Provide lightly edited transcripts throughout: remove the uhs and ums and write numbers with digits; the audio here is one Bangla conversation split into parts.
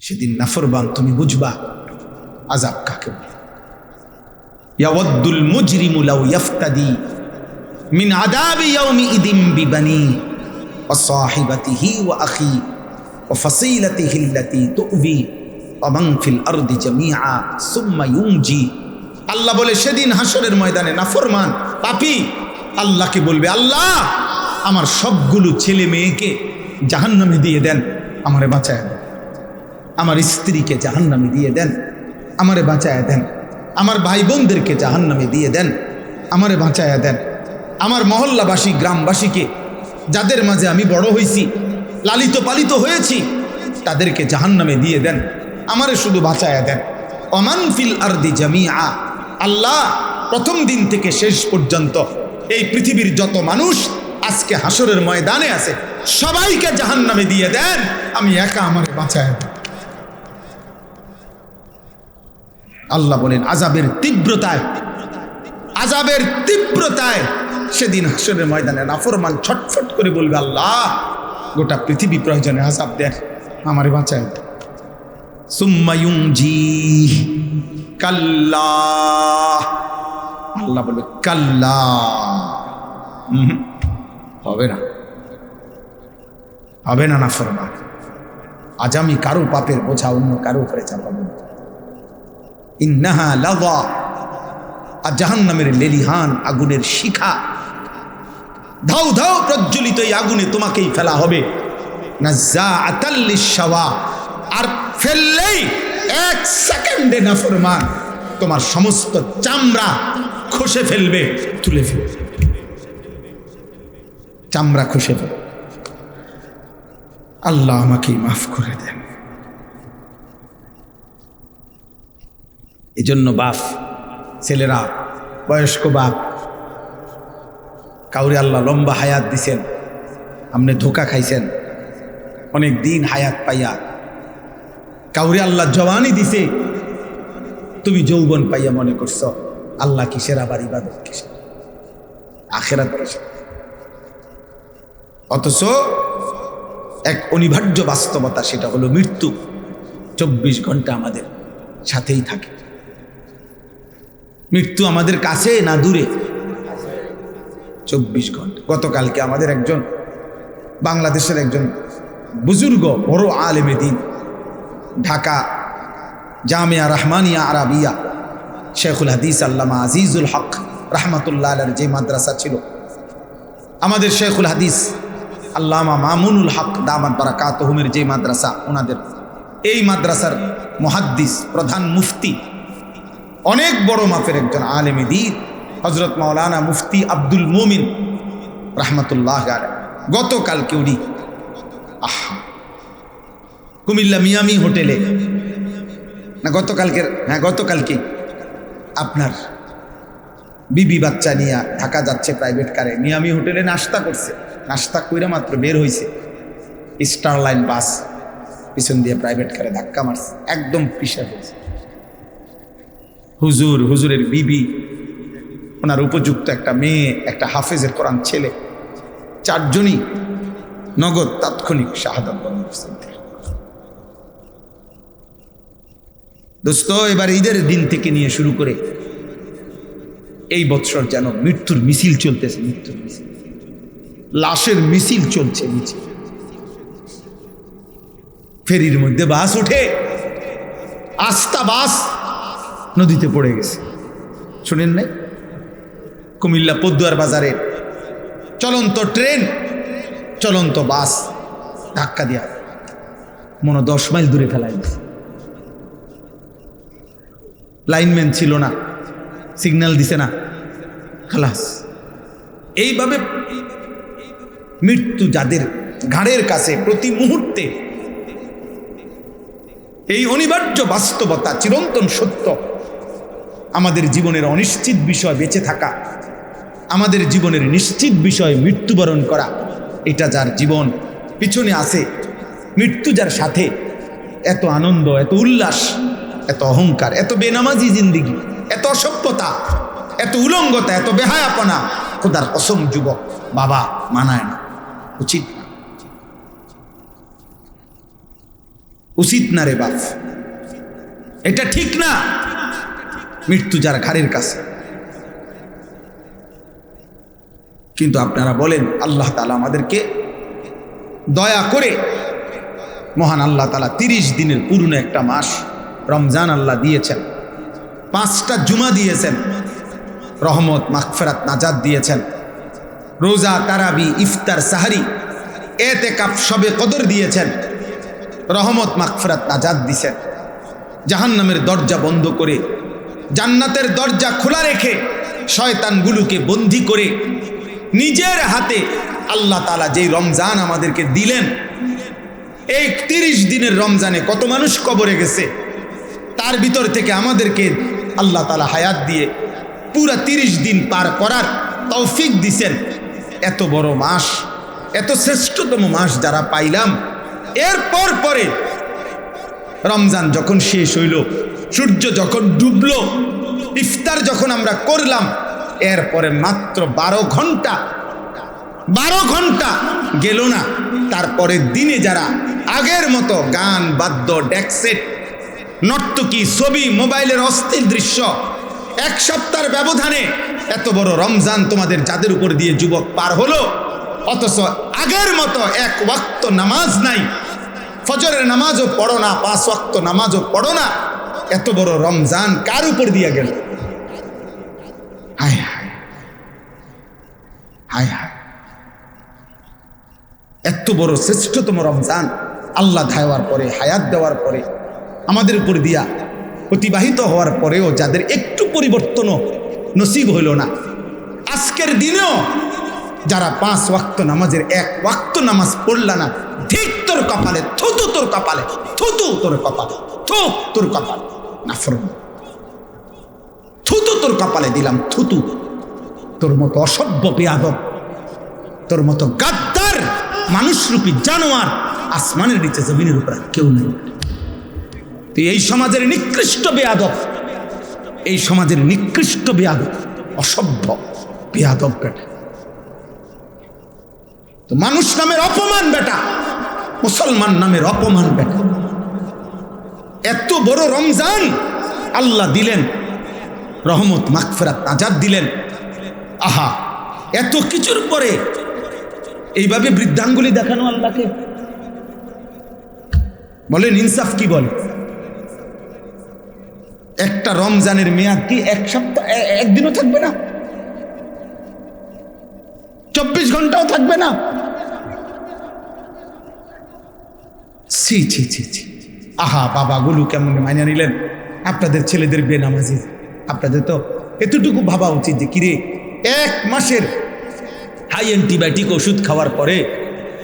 সেদিন নাফরমান তুমি বুঝবা আযাব কাকে বলে। ইয়াওয়াদ্দুল মুজরিমু লাউ ইয়াফতাদি মিন আযাবি ইয়াউমিইদিন বিবানি ওয়া সাহিবাতিহি ওয়া আখি ওয়া ফাসিলাতিহি আল্লাতী তু'বি ওয়া মান ফিল আরদি জামিআ সুম্মা ইউনজি। আল্লাহ বলে সেদিন হাসরের ময়দানে নাফরমান পাপী আল্লাহকে বলবে, আল্লাহ আমার সবগুলো ছেলে মেয়েকে জাহান্নামে দিয়ে দেন, আমারে বাঁচায় দেন। আমার স্ত্রীকে জাহান্নামে দিয়ে দেন, আমারে বাঁচায় দেন। আমার ভাই বোনদেরকে জাহান্নামে দিয়ে দেন, আমারে বাঁচায় দেন। আমার মহল্লাবাসী গ্রামবাসীকে, যাদের মাঝে আমি বড় হয়েছি, লালিত পালিত হয়েছি, তাদেরকে জাহান্নামে দিয়ে দেন, আমারে শুধু বাঁচায় দেন। ওমান ফিল আরদি জামিআ, আল্লাহ প্রথম দিন থেকে শেষ পর্যন্ত এই পৃথিবীর যত মানুষ আজকে হাসরের ময়দানে আছে সবাইকে জাহান্নামে দিয়ে দেন, আমি একা আমারে বাঁচায় দেন। আল্লাহ বলেন আযাবের তীব্রতায় সেদিন হাসরের ময়দানে নাফরমান ছটফট করে বলবে, আল্লাহ গোটা পৃথিবী প্রয়োজনে আযাব দেন, আমারে বাঁচায় দেন। সুম্মা ইউনজি, কাল্লা, আল্লাহ বলে কাল্লা, হবে না নাফরমান। আজ আমি কারো পাপের বোঝা অন্য কারো উপরে চাপাবো না। ইন্নাহা লাযা, আর জাহান্নামের লেলিহান আগুনের শিখা, ধাউ ধাউ প্রজ্বলিত এই আগুনে তোমাকেই ফেলা হবে। নাযাআতাল লিশাওয়া, আর ফেললেই এক সেকেন্ডে নাফরমান তোমার সমস্ত চামড়া খসে ফেলবে, তুলে ফেলবে, চামড়া খসে ফেলবে। আল্লাহ আমাকে মাফ করে দেন। এজন্য বাপ, ছেলেরা, বয়স্ক বাপ, কাউরে আল্লাহ লম্বা হায়াত দিছেন, আপনি ধোকা খাইছেন, অনেক দিন হায়াত পাইয়া। কাউরে আল্লাহ জওয়ানি দিছে, তুমি যৌবন পাইয়া মনে করছ আল্লাহ কিসের, আবার ইবাদত কিসের, আখিরাত কিসের। অথচ এক অনিবার্য বাস্তবতা, সেটা হলো মৃত্যু 24 ঘন্টা আমাদের সাথেই থাকে। মৃত্যু আমাদের কাছে না দূরে? 24 ঘন্টা। গতকালকে আমাদের একজন বাংলাদেশের একজন বুজুর্গ বড় আলেমে দ্বীন, ঢাকা জামিয়া রহমানিয়া আরাবিয়া শেখুল হাদিস আল্লামা আজিজুল হক রহমতুল্লাহ আলাইহির যে মাদ্রাসা ছিল, আমাদের শেখুল হাদিস আল্লামা মামুনুল হক দামাত বারাকাতুহুমের যে মাদ্রাসা, ওনাদের এই মাদ্রাসার মুহাদ্দিস, প্রধান মুফতি, অনেক বড় মাপের একজন আলেমে দ্বীন হযরত মাওলানা মুফতি আব্দুল মুমিন রহমতুল্লাহ আলাইহি, গতকালকে উনি কুমিল্লা মিয়ামি হোটেলে, না গতকালকে আপনার বিবি বাচ্চা নিয়ে ঢাকা যাচ্ছে প্রাইভেট কারে, মিয়ামি হোটেলে নাস্তা করছে। নাস্তা কইরা মাত্র বের হয়েছে, স্টারলাইন বাস পিছন দিয়ে প্রাইভেট কারে ধাক্কা মারছে, একদম পিষে হয়েছে। হুজুরের বিবি, ওনার উপযুক্ত একটা মেয়ে, একটা হাফেজের কোরআন ছেলে, 4 জনই নগদ তাৎক্ষণিক শাহাদাত বরণ করছেন। দোস্ত, এবার ঈদের দিন থেকে নিয়ে শুরু করে এই বৎসর যেন মৃত্যুর মিছিল চলতেছে, মৃত্যুর মিছিল, লাশের মিছিল চলছে। মিছিল ফেরির মধ্যে বাস উঠে, আস্তা বাস নদীতে পড়ে গেছে, শুনেন নাই? কুমিল্লা পদ্মুয়ার বাজারে চলন্ত ট্রেন, চলন্ত বাস ধাক্কা দিয়া মনে 10 মাইল দূরে ফেলাই গেছে। লাইনম্যান ছিল না, সিগন্যাল দিছে না, খালাস। এইভাবে মৃত্যু যাদের ঘাড়ের কাছে প্রতি মুহূর্তে, এই অনিবার্য বাস্তবতা, চিরন্তন সত্য, আমাদের জীবনের অনিশ্চিত বিষয় বেঁচে থাকা, আমাদের জীবনের নিশ্চিত বিষয় মৃত্যুবরণ করা, এটা যার জীবন পিছনে আছে, মৃত্যু যার সাথে, এত আনন্দ, এত উল্লাস, এত অহংকার, এত বেনামাজি জিন্দিগি, এত অসভ্যতা, এত উলঙ্গতা, এত বেহায়াপনা, খোদার কসম যুবক বাবা, মানায় না, উচিত না। উচিত না রে বাপ, এটা ঠিক না। মৃত্যু যার ঘাড়ের কাছে। কিন্তু আপনারা বলেন আল্লাহ তাআলা আমাদেরকে দয়া করে, মহান আল্লাহ তাআলা 30 দিনের পূর্ণ একটা মাস রমজান আল্লাহ দিয়েছেন, 5টা জুমা দিয়েছেন, রহমত মাগফিরাত নাজাত দিয়েছেন, রোজা তারাবি ইফতার সাহারি এতেকাফ শবে কদর দিয়েছেন, রহমত মাগফিরাত নাজাত দিয়েছেন। জাহান্নামের দরজা বন্ধ করে জান্নাতের দরজা খোলা রেখে শয়তানগুলোকে বন্দী করে নিজের হাতে আল্লাহ তাআলা যেই রমজান আমাদেরকে দিলেন, এই 30 দিনের রমজানে কত মানুষ কবরে গেছে, তার ভিতর থেকে আমাদেরকে আল্লাহ তাআলা হায়াত দিয়ে পুরা 30 দিন পার করার তৌফিক দিছেন। এত বড় মাস, এত শ্রেষ্ঠতম মাস যারা পাইলাম, এরপর পরে রমজান যখন শেষ হইল, সূর্য যখন ডুবল, ইফতার যখন আমরা করলাম, এরপরে মাত্র 12 ঘন্টা গেল না। তারপরে দিনে যারা আগের মতো গান বাদ্য ডেকসেট নর্তকী ছবি মোবাইলের অস্থির দৃশ্য, 1 সপ্তাহের ব্যবধানে এত বড় রমজান তোমাদের যাদের উপর দিয়ে যুবক পার হলো, অথচ আগের মতো 1 ওয়াক্ত নামাজ নাই, ফজরের নামাজও পড়ো না, 5 ওয়াক্ত নামাজও পড়ো না, এত বড় রমজান কার উপর দিয়ে গেল? হায় হায় হায় হায়, এত বড় শ্রেষ্ঠতম রমজান আল্লাহ দেওয়ার পরে, হায়াত দেওয়ার পরে, আমাদের উপর দিয়া অতিবাহিত হওয়ার পরেও যাদের একটু পরিবর্তনও নসিব হইল না, আজকের দিনেও যারা 5 ওয়াক্ত নামাজের 1 ওয়াক্ত নামাজ পড়লা না, ঠিক তোর কপালে, থুতু তোর কপালে, থুতু তোর কপালে, থু তোর কপালে, নাফরমান, থুতু তোর কপালে দিলাম, থুতু। তোর মতো অসভ্য বেয়াদব, তোর মতো গাদ্দার মানুষরূপী জানোয়ার আসমানের নিচে জমিনের উপর কেউ নেই। তুই এই সমাজের নিকৃষ্ট বেয়াদব, এই সমাজের নিকৃষ্ট বেয়াদব, অসভ্য বেয়াদব বেটা। তো মানুষ নামের অপমান বেটা, মুসলমান নামের অপমান বেটা। এত বড় রমজান আল্লাহ দিলেন, রহমত মাগফিরাত নাজাত দিলেন। আহা, এত কিছুর পরে এইভাবে বৃদ্ধাঙ্গুলি দেখানো আল্লাহকে, বলেন ইনসাফ কি বলে? একটা রমজানের মেয়াদ কি 1 সপ্তাহ, 1 দিনও থাকবে না, 24 ঘন্টাও থাকবে না। ছি ছি ছি ছি। আহা, বাবাগুলো কেমন মাইনা নিলেন আপনাদের ছেলেদের বেনামাজি। আপনাদের তো এতটুকু ভাবা উচিত যে কিরে, 1 মাসের হাই অ্যান্টিবায়োটিক ওষুধ খাওয়ার পরে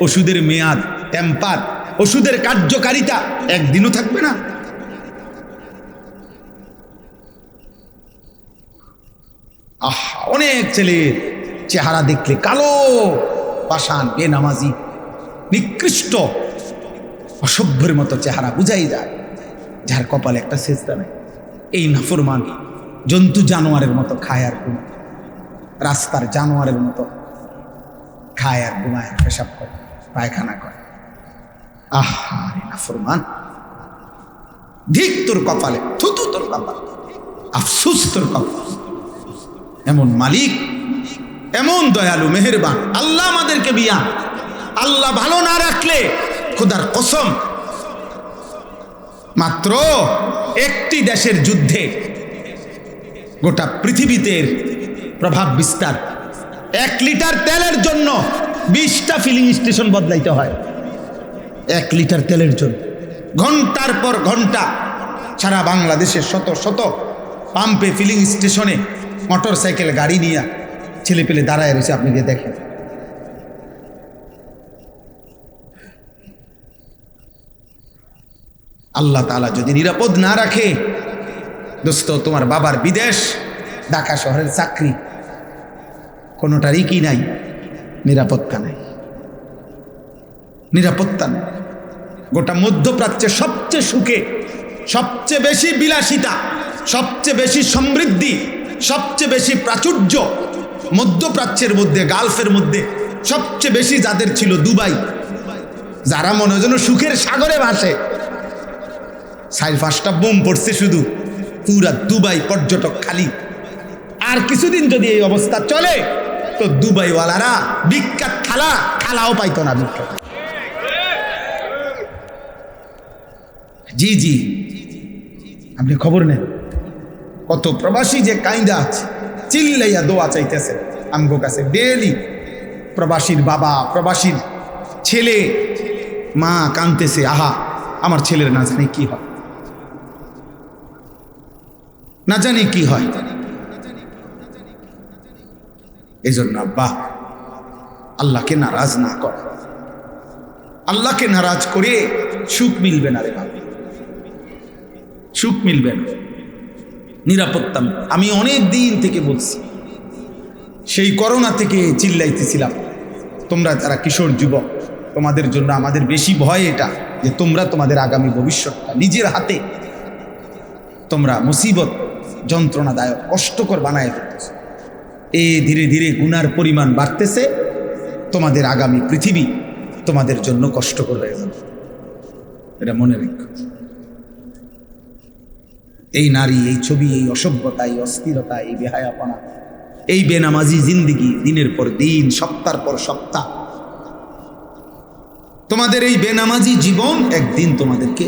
ওষুধের মেয়াদ, টেম্পার, ওষুধের কার্যকারিতা 1 দিনও থাকবে না। আহা, অনেক ছেলে চেহারা দেখলে কালো, পাষাণ, বেনামাজি, নিকৃষ্ট, অসভ্যের মতো চেহারা বুঝাই যায়, যার কপালে একটা সেজদা নেই। এই নাফরমান জন্তু জানোয়ারের মতো খায় আর ঘুমায়, রাস্তার জানোয়ারের মতো খায় আর ঘুমায়, পেশাব করে, পায়খানা করে। আহা নাফরমান, ধিক তোর কপালে, থুতু তোর কপালে, আফসুস তোর কপালে। এমন মালিক, এমন দয়ালু মেহেরবান আল্লাহ আমাদেরকে বিয়া। আল্লাহ ভালো না রাখলে খোদার কসম, মাত্র একটি দেশের যুদ্ধে গোটা পৃথিবীতে প্রভাব বিস্তার। 1 লিটার তেলের জন্য 20টা ফিলিং স্টেশন বদলাইতে হয়। 1 লিটার তেলের জন্য ঘন্টার পর ঘন্টা সারা বাংলাদেশের শত শত পাম্পে, ফিলিং স্টেশনে মোটর সাইকেল গাড়ি নিয়ে ছেলে পেলে দাঁড়ায় রয়েছে। আপনি গিয়ে দেখেন, আল্লাহ তাআলা যদি নিরাপদ না রাখে, দোস্ত, তোমার বাবার বিদেশ, ঢাকা শহরের চাকরি, কোনোটারই কি নাই, নিরাপত্তা নাই, নিরাপত্তা নেই। গোটা মধ্যপ্রাচ্যে সবচেয়ে সুখে, সবচেয়ে বেশি বিলাসিতা, সবচেয়ে বেশি সমৃদ্ধি, সবচেয়ে বেশি প্রাচুর্য মধ্যপ্রাচ্যের মধ্যে, গালফের মধ্যে সবচেয়ে বেশি যাদের ছিল দুবাই, যারা মনে হয় যেন সুখের সাগরে ভাসে, 4-5টা বোম পড়ছে শুধু, পুরা দুবাই পর্যটক খালি। আর কিছুদিন যদি এই অবস্থা চলে তো দুবাইওয়ালারা বিখ্যাত খালাও পাইতো না বিখ্যাত। জি জি, আপনি খবর নেন কত প্রবাসী যে কাইন্দা আছে, চিল্লাইয়া দোয়া চাইতেছে আমগো কাছে ডেলি। প্রবাসীর বাবা, প্রবাসীর ছেলে, মা কাঁদতেছে, আহা আমার ছেলের না জানি কি হয়, না জানি কি হয়। এই জন্য আব্বা আল্লাহকে নারাজ না কর, আল্লাহকে নারাজ করে সুখ মিলবে না রে বাবা, সুখ মিলবে না, নিরাপত্তা। আমি অনেক দিন থেকে বলছি, সেই করোনা থেকে চিল্লাইতেছিলাম, তোমরা যারা কিশোর যুবক, তোমাদের জন্য আমাদের বেশি ভয় এটা যে তোমরা তোমাদের আগামী ভবিষ্যৎটা নিজের হাতে তোমরা মুসিবত, যন্ত্রণাদায়ক, কষ্টকর বানায় ফেলতেছ। ধীরে ধীরে গুনার পরিমাণ বাড়তেছে, তোমাদের আগামী পৃথিবী তোমাদের জন্য কষ্টকর হয়ে যাবে, এটা মনে রেখো। এই নারী, এই ছবি, এই অসভ্যতা, এই অস্থিরতা, এই বেহায়াপনা, এই বেনামাজি জিন্দিগি, দিনের পর দিন, সপ্তাহের পর সপ্তাহ, তোমাদের এই বেনামাজি জীবন একদিন তোমাদেরকে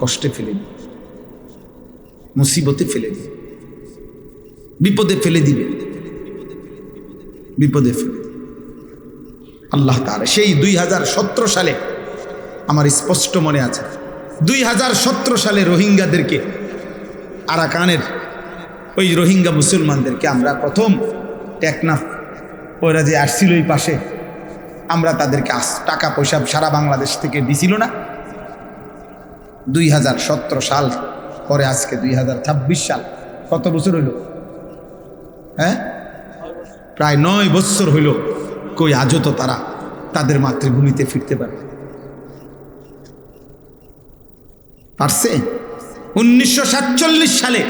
কষ্টে ফেলে দিবে, মুসিবতে ফেলে দিবে, বিপদে ফেলে দিবে, বিপদে ফেলে। আল্লাহ তাআলা সেই 2017 সালে, আমার স্পষ্ট মনে আছে, 2017 সালে রোহিঙ্গাদেরকে, আরাকানের ওই রোহিঙ্গা মুসলমানদেরকে আমরা প্রথম টেকনাফ, ওরা যে আসছিল এই পাশে, আমরা তাদেরকে টাকা পয়সা সারা বাংলাদেশ থেকে দিছিল না। 2017 সাল পরে আজকে 2026 সাল, কত বছর হইল? হ্যাঁ, প্রায় 9 বছর হইল। কই আজও তো তারা তাদের মাতৃভূমিতে ফিরতে পারবে, পারছে? 1947 সালে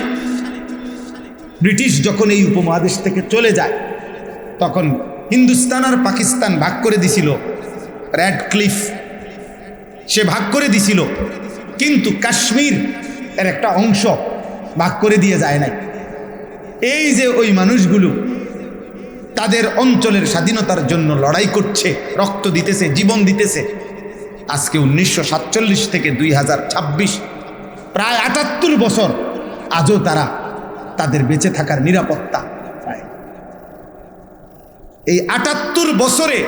ব্রিটিশ যখন এই উপমহাদেশ থেকে চলে যায়, তখন হিন্দুস্তান আর পাকিস্তান ভাগ করে দিছিল। রেড ক্লিফ সে ভাগ করে দিছিল, কিন্তু কাশ্মীর এর একটা অংশ ভাগ করে দিয়ে যায় নাই। এই যে ওই মানুষগুলো তাদের অঞ্চলের স্বাধীনতার জন্য লড়াই করছে, রক্ত দিতেছে, জীবন দিতেছে, আজকে 1947 থেকে 2026 প্রায় 78 বছর, আজও তারা তাদের বেঁচে থাকার নিরাপত্তা পায়। এই 78 বছরে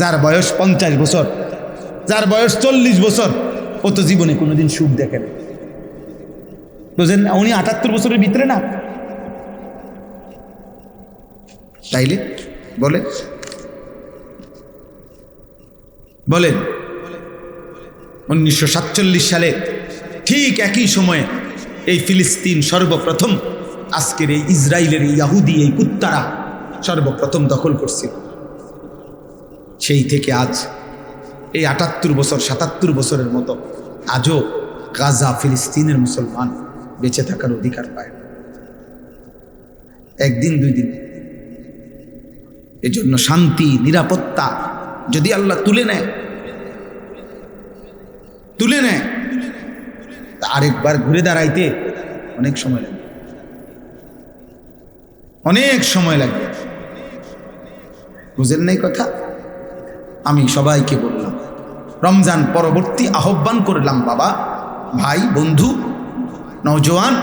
যার বয়স 50 বছর, যার বয়স 40 বছর, ও তো জীবনে কোনোদিন সুখ দেখেন, বুঝেন না? উনি 78 বছরের ভিতরে না, তাইলে বলেন বলেন 1947 সালে ঠিক একই সময়ে এই ফিলিস্তিন সর্বপ্রথম, আজকের এই ইসরায়েলের এই ইহুদি, এই কুত্তারা সর্বপ্রথম দখল করছিল। সেই থেকে আজ এই 78 বছর, 77 বছরের মতো আজও গাজা, ফিলিস্তিনের মুসলমান বেঁচে থাকার অধিকার পায় না, একদিন দুই দিন। এজন্য শান্তি, নিরাপত্তা যদি আল্লাহ তুলে নেয়, তা আরেকবার ঘুরে দাঁড়াইতে অনেক সময় লাগবে, অনেক সময় লাগবে। বুঝেন নাই কথা? আমি সবাইকে বললাম, রমজান পরবর্তী আহ্বান করলাম, বাবা, ভাই, বন্ধু, নওজোয়ান,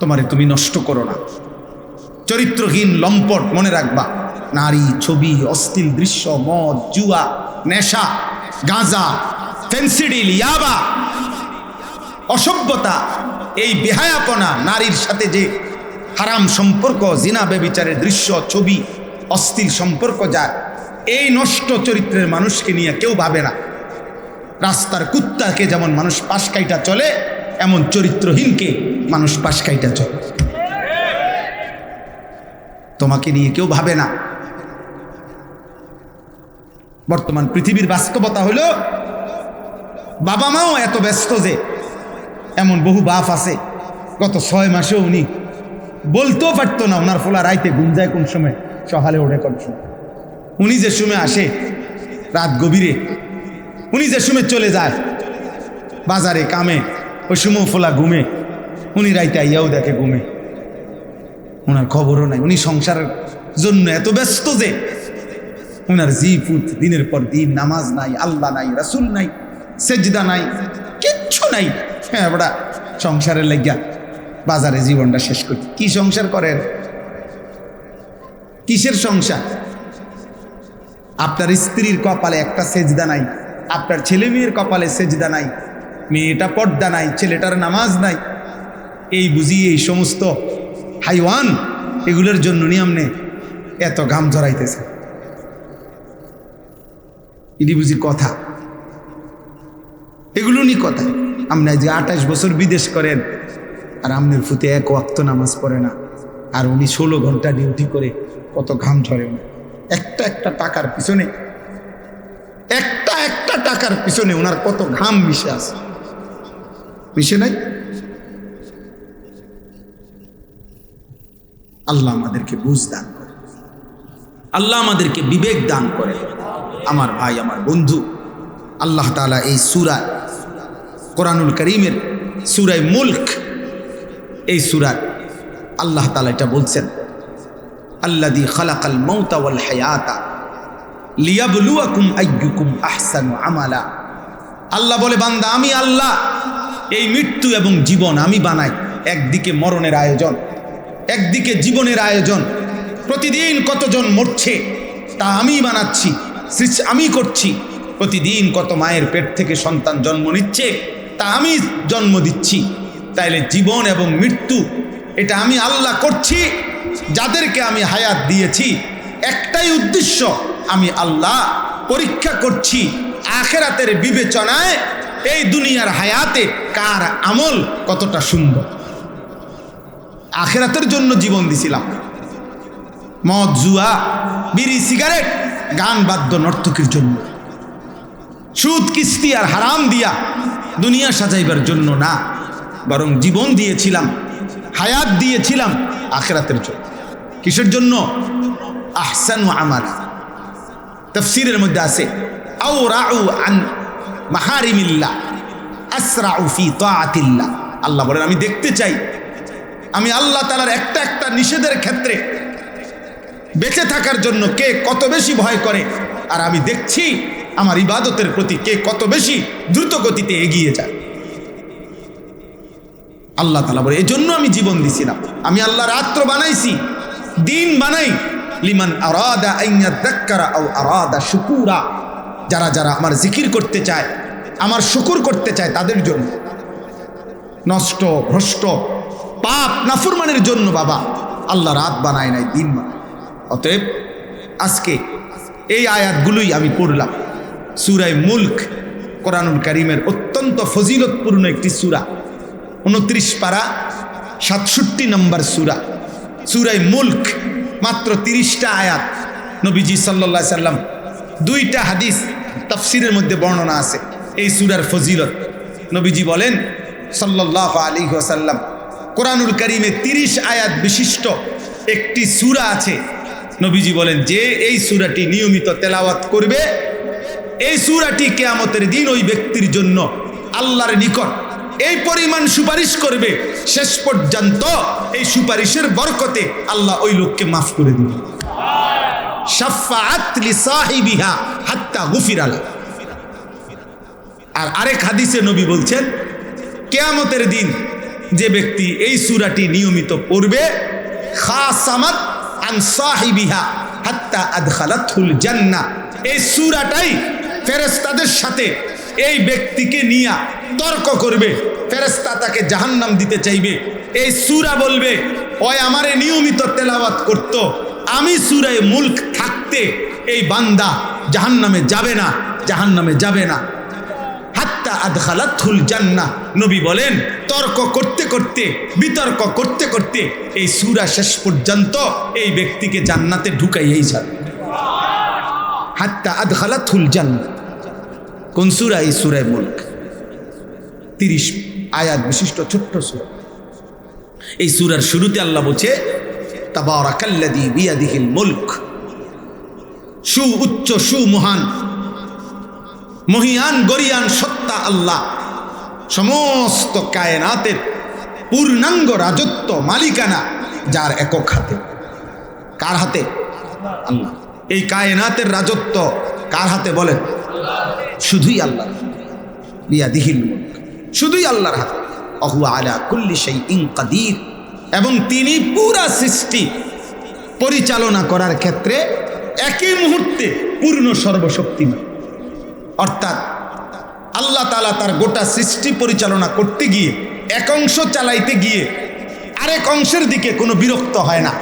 তোমারে তুমি নষ্ট করো না। চরিত্রহীন লম্পট মনে রাখবা, নারী, ছবি, অশ্লীল দৃশ্য, মদ, জুয়া, নেশা, গাঁজা, ফেন্সিডিল, ইয়াবা, অসভ্যতা, এই বেহায়াপনা, নারীর সাথে যে হারাম সম্পর্ক, জিনা ব্যভিচারের দৃশ্য, ছবি, অশ্লীল সম্পর্ক যায়, এই নষ্ট চরিত্রের মানুষকে নিয়ে কেউ ভাবে না। রাস্তার কুত্তাকে যেমন মানুষ পাশ কাইটা চলে, এমন চরিত্রহীনকে মানুষ পাশ কাইটা চলে। তোমাকে নিয়ে কেউ ভাবে না। বর্তমান পৃথিবীর বাস্তবতা হলো, বাবা মাও এত ব্যস্ত যে, এমন বহু বাপ আছে গত 6 মাসেও উনি বলতেও পারতো না ওনার ফোলা রাইতে ঘুম যায় কোন সময়, সকালে ওঠে কোন সময়, উনি যে সময় আসে রাত গভীরে, উনি যে সময় চলে যায়, বাজারে কামে, ওই সুমো ফোলা ঘুমে, উনি রাইতে আইয়াও দেখে ঘুমে, ওনার খবরও নাই। উনি সংসারের জন্য এত ব্যস্ত যে ওনার জিপুত দিনের পর দিন নামাজ নাই, আল্লাহ নাই, রাসূল নাই, সেজদা নাই, কিচ্ছু নাই। হ্যাঁ বড়া সংসারের লাগিয়া বাজারে জীবনটা শেষ করতে। কি সংসার করেন? কিসের সংসার? আপনার স্ত্রীর কপালে একটা সেজদা নাই, আপনার ছেলে মেয়ের কপালে সেজদা নাই, মেয়েটা পর্দা নাই, ছেলেটার নামাজ নাই। এই বুঝি এই সমস্ত হাইওয়ান এগুলোর জন্য নিয়মনে এত ঘাম ঝরাইতেছে। এটি বুঝি কথা? এগুলো নি কথা। আপনি যে 28 বছর বিদেশ করেন আর আপনার ফুতে এক ওয়াক্ত নামাজ পড়ে না, আর উনি 16 ঘন্টা ডিউটি করে কত ঘাম ঝরে। একটা একটা টাকার পিছনে, একটা একটা টাকার পিছনে ওনার কত ঘাম মিশে আছে, মিশে নাই? আল্লাহ আমাদেরকে বুঝ দান করে, আল্লাহ আমাদেরকে বিবেক দান করে। আমার ভাই, আমার বন্ধু, আল্লাহ তাআলা এই সূরা কোরআনুল কারীমের সূরা মুলক, এই সূরা আল্লাহ তাআলা এটা বলছেন, আল্লাযী খালাকাল মাউতা ওয়াল হায়াতা লিয়াবলুয়াকুম আইয়ুকুম আহসানু আমালা। আল্লাহ বলে, বান্দা আমি আল্লাহ এই মৃত্যু এবং জীবন আমি বানাই। একদিকে মরণের আয়োজন, একদিকে জীবনের আয়োজন। প্রতিদিন কতজন মরছে তা আমি বানাচ্ছি, আমি করছি। প্রতিদিন কত মায়ের পেট থেকে সন্তান জন্ম নিচ্ছে তা আমি জন্ম দিচ্ছি। তাইলে জীবন এবং মৃত্যু এটা আমি আল্লাহ করছি। যাদেরকে আমি হায়াত দিয়েছি একটাই উদ্দেশ্য, আমি আল্লাহ পরীক্ষা করছি আখিরাতের বিবেচনায় এই দুনিয়ার হায়াতে কার আমল কতটা সুন্দর। আখিরাতের জন্য জীবন দিছিলাম। মদ, জুয়া, বিড়ি, সিগারেট, গান, বাদ্য, নর্তকীর জন্য, সুদ, কিস্তি আর হারাম দিয়া দুনিয়া সাজাইবার জন্য না, বরং জীবন দিয়েছিলাম, হায়াত দিয়েছিলাম আখিরাতের জন্য। কিসের জন্য? আহসানু আমালা। তাফসীরের মধ্যে আছে আও রাউ আন মাহারিমিল্লাহ আসরাউ ফি তাআতিল্লাহ। আল্লাহ বলেন, আমি দেখতে চাই আমি আল্লাহ তাআলার একটা একটা নিষেধের ক্ষেত্রে বেঁচে থাকার জন্য কে কত বেশি ভয় করে, আর আমি দেখছি আমার ইবাদতের প্রতি কে কত বেশি দ্রুত গতিতে এগিয়ে যায়। আল্লাহ তাআলা বলে, এজন্য আমি জীবন দিছিলাম। আমি আল্লাহ রাত্র বানাইছি, দিন বানাই, লিমান আরাদা আন ইয়াযাক্কারা আও আরাদা শুকুরা। যারা যারা আমার জিকির করতে চায়, আমার শুকুর করতে চায় তাদের জন্য। নষ্ট, ভ্রষ্ট, পাপ, নাফরমানের জন্য বাবা আল্লাহ রাত বানায় নাই, দিন বানায়। অতএব আজকে এই আয়াতগুলোই আমি পড়লাম। সূরা মুলক কোরআনুল কারীমের অত্যন্ত ফজিলতপূর্ণ একটি সূরা। 29 পারা 67 নম্বর সূরা। সূরা মুলক মাত্র 30টা আয়াত। নবীজি সাল্লাল্লাহু আলাইহি সাল্লাম 2টা হাদিস তাফসীরের মধ্যে বর্ণনা আছে এই সূরার ফজিলত। নবীজি বলেন সাল্লাল্লাহু আলাইহি ওয়াসাল্লাম, কোরআনুল কারীমে 30 আয়াত বিশিষ্ট একটি সূরা আছে। নবীজি বলেন, যে এই সূরাটি নিয়মিত তেলাওয়াত করবে, এই সূরাটি কিয়ামতের দিন ওই ব্যক্তির জন্য আল্লাহর নিকট এই পরিমাণ সুপারিশ করবে, শেষ পর্যন্ত এই সুপারিশের বরকতে আল্লাহ ওই লোককে মাফ করে দিবে। শাফাআত লিসাহিবিহা হাত্তা গুফিরা লাহু। আর আরেক হাদিসে নবী বলছেন, কিয়ামতের দিন যে ব্যক্তি এই সূরাটি নিয়মিত পড়বে, খাসামাত আন সাহিবিহা হাত্তা আদখালাতহুল জান্নাহ। এই সূরাটাই ফেরেশতাদের সাথে এই ব্যক্তিকে নিয়ে তর্ক করবে। ফেরেশতা তাকে জাহান্নাম দিতে চাইবে। এই সূরা বলবে, ওই আমারে নিয়মিত তেলাওয়াত করত, আমি সূরা মুলক থাকতে এই বান্দা জাহান্নামে যাবে না, জাহান্নামে যাবে না। হাত্তা আদখালাতহুল জান্নাহ। নবী বলেন, তর্ক করতে করতে, বিতর্ক করতে করতে এই সূরা শেষ পর্যন্ত এই ব্যক্তিকে জান্নাতে ঢুকাইয়াই যাবে। হাত্তা আদখালাতহুল জান্নাহ। কোন সূরা? এই সূরা মুলক। 30 আয়াত বিশিষ্ট ছোট্ট সূরা। এই সূরার শুরুতে আল্লাহ বলছে, তাবারাকাল্লাযী বিয়াদিহিল মুলক। সু উচ্চ, সু মহান, মহিয়ান, গরিয়ান সত্তা আল্লাহ, সমস্ত কায়নাতের পূর্ণাঙ্গ রাজত্ব মালিকানা যার একক হাতে। কার হাতে? আল্লাহ। এই কায়নাতের রাজত্ব কার হাতে বলেন? শুধুই আল্লাহ। বিয়াদিহিল মুলক, শুধুই আল্লাহর হাতে। ওয়া আলা কুল্লি শাইইন কাদির, এবং তিনি পুরা সৃষ্টি পরিচালনা করার ক্ষেত্রে একই মুহূর্তে পূর্ণ সর্বশক্তিমান। অর্থাৎ আল্লাহ তাআলা তার গোটা সৃষ্টি পরিচালনা করতে গিয়ে এক অংশ চালাইতে গিয়ে আরেক অংশের দিকে কোনো বিরক্ত হয় না,